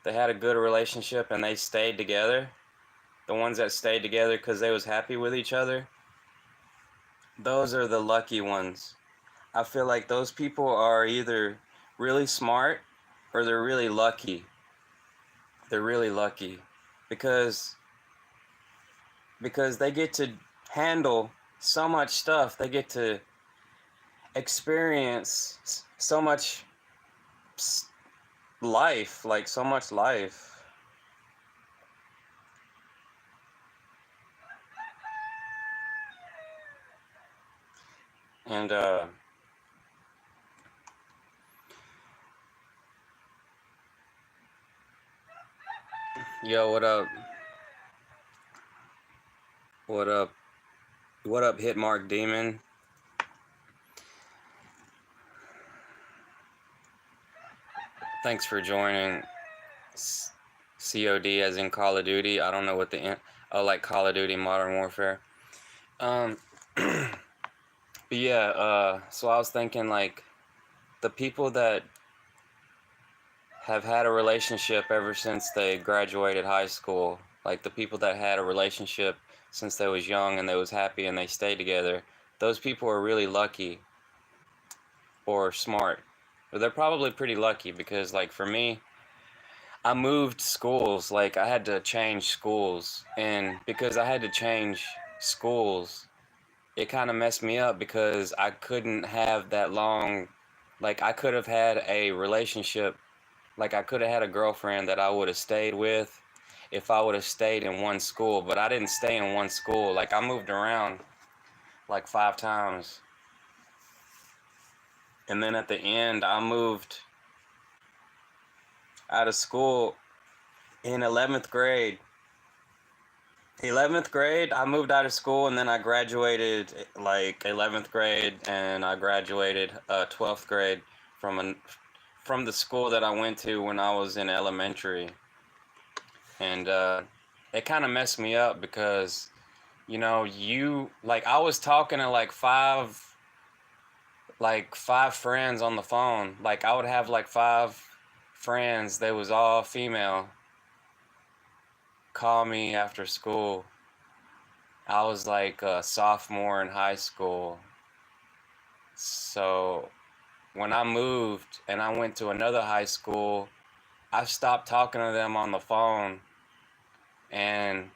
they had a good relationship and they stayed together. The ones that stayed together because they was happy with each other, those are the lucky ones. I feel like those people are either really smart or they're really lucky. They're really lucky because they get to handle so much stuff. They get to experience so much life, like so much life. And yo, what up? What up? What up, Hitmark Demon? Thanks for joining. COD as in Call of Duty. I don't know what like Call of Duty Modern Warfare. But yeah, so I was thinking like the people that have had a relationship ever since they graduated high school, like the people that had a relationship since they was young and they was happy and they stayed together, those people are really lucky or smart. But they're probably pretty lucky because, like, for me, I moved schools. Like, I had to change schools. And because I had to change schools, it kind of messed me up because I couldn't have that long. Like, I could have had a relationship. Like, I could have had a girlfriend that I would have stayed with if I would have stayed in one school. But I didn't stay in one school. Like, I moved around like 5 times. And then at the end, I moved out of school in 11th grade. 11th grade, I moved out of school, and then I graduated like 11th grade, and I graduated 12th grade from the school that I went to when I was in elementary. And it kind of messed me up because, like, I was talking to like five friends on the phone. Like, I would have like five friends, they was all female, call me after school. I was like a sophomore in high school. So when I moved and I went to another high school, I stopped talking to them on the phone, and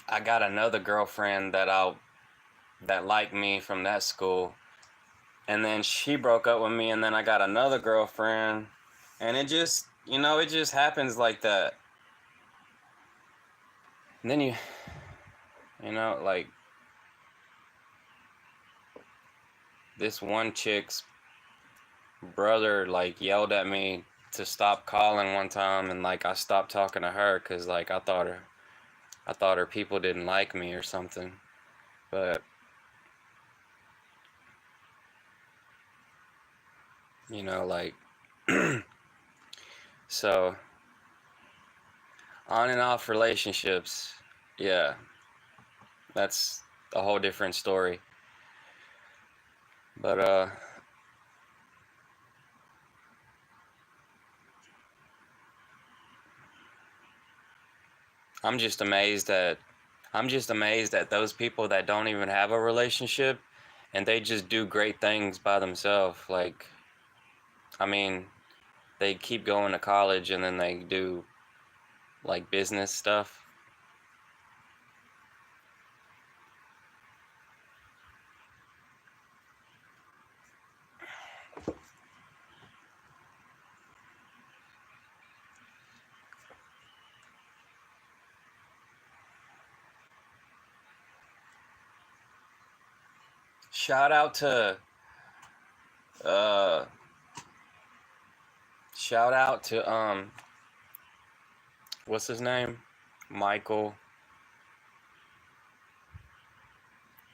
I got another girlfriend that liked me from that school. And then she broke up with me, and then I got another girlfriend, and it just happens like that. And then like, this one chick's brother like yelled at me to stop calling one time, and like I stopped talking to her because like I thought her people didn't like me or something. But like, so on and off relationships, yeah, that's a whole different story. But I'm just amazed at I'm just amazed at those people that don't even have a relationship and they just do great things by themselves. Like, I mean, they keep going to college and then they do like business stuff. Shout out to uh shout out to what's his name? Michael,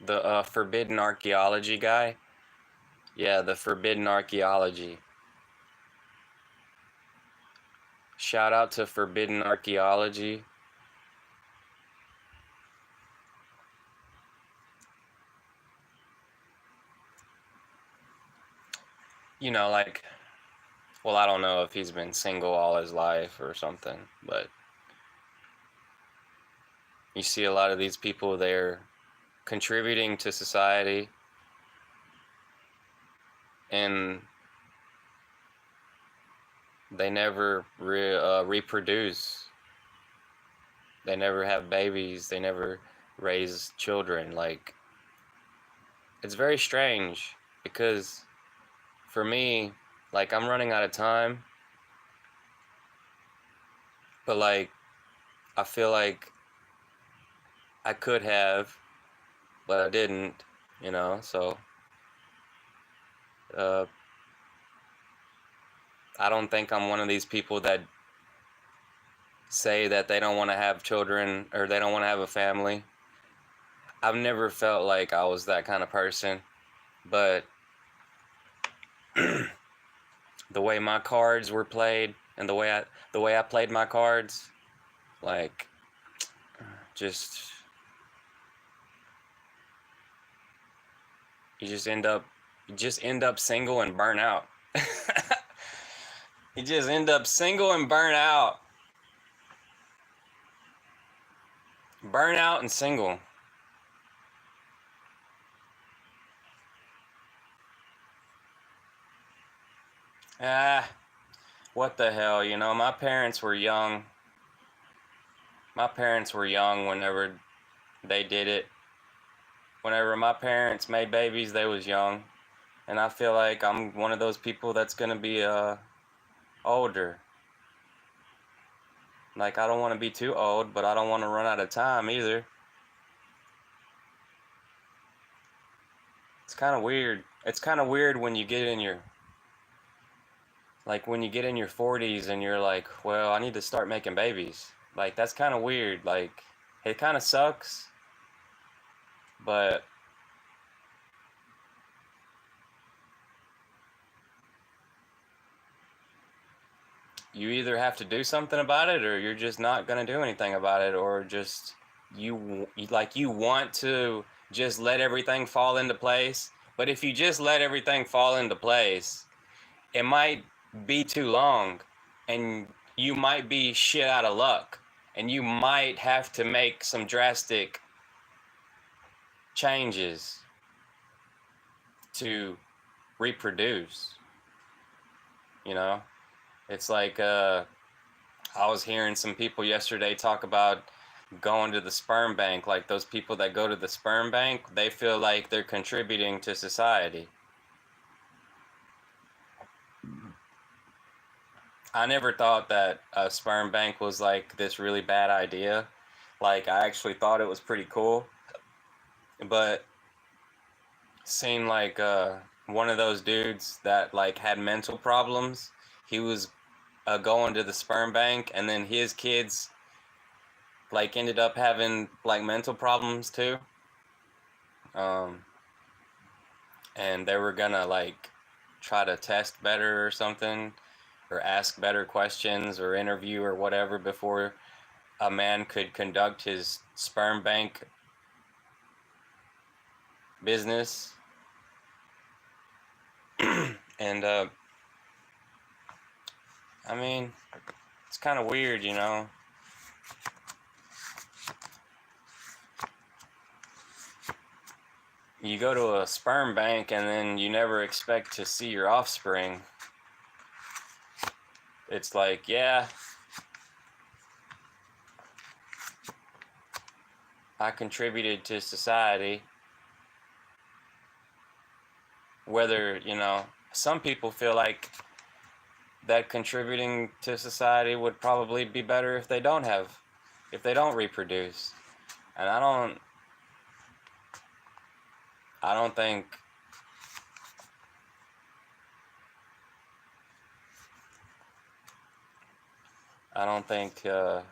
the Forbidden Archaeology guy. Yeah, the Forbidden Archaeology. Shout out to Forbidden Archaeology. Like, well, I don't know if he's been single all his life or something, but you see a lot of these people, they're contributing to society, and they never reproduce. They never have babies. They never raise children. Like, it's very strange because for me, like, I'm running out of time, but like, I feel like I could have, but I didn't. So uh, I don't think I'm one of these people that say that they don't want to have children or they don't want to have a family. I've never felt like I was that kind of person, but the way my cards were played and the way I played my cards, like, just you just end up single and burn out. You just end up single and burn out. Burnout and single. Ah, what the hell, you know, my parents were young. My parents were young whenever they did it. Whenever my parents made babies, they was young. And I feel like I'm one of those people that's gonna be older. Like, I don't want to be too old, but I don't want to run out of time either. It's kind of weird. It's kind of weird when you get in your, like, when you get in your 40s and you're like, well, I need to start making babies. Like, that's kind of weird. Like, it kind of sucks, but you either have to do something about it or you're just not going to do anything about it, or just you want to just let everything fall into place. But if you just let everything fall into place, it might be too long and you might be shit out of luck and you might have to make some drastic changes to reproduce, you know. It's like I was hearing some people yesterday talk about going to the sperm bank. Like, those people that go to the sperm bank, they feel like they're contributing to society. I never thought that a sperm bank was like this really bad idea. Like, I actually thought it was pretty cool, but seeing like one of those dudes that like had mental problems, he was going to the sperm bank, and then his kids like ended up having like mental problems too. Um, and they were gonna like try to test better or something, or ask better questions or interview or whatever before a man could conduct his sperm bank business. And I mean, it's kind of weird, you know. You go to a sperm bank and then you never expect to see your offspring. It's like, yeah, I contributed to society. Whether, you know, some people feel like that contributing to society would probably be better if they don't reproduce. And I don't think, I don't think, well,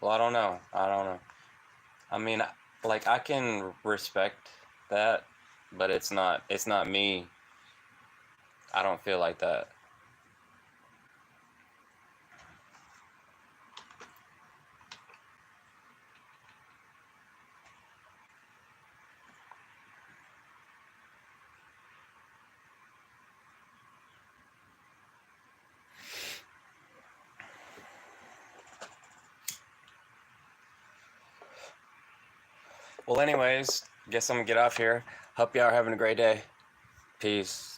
I don't know. I mean, like, I can respect that, but it's not me. I don't feel like that. Well, anyways, guess I'm gonna get off here. Hope y'all are having a great day. Peace.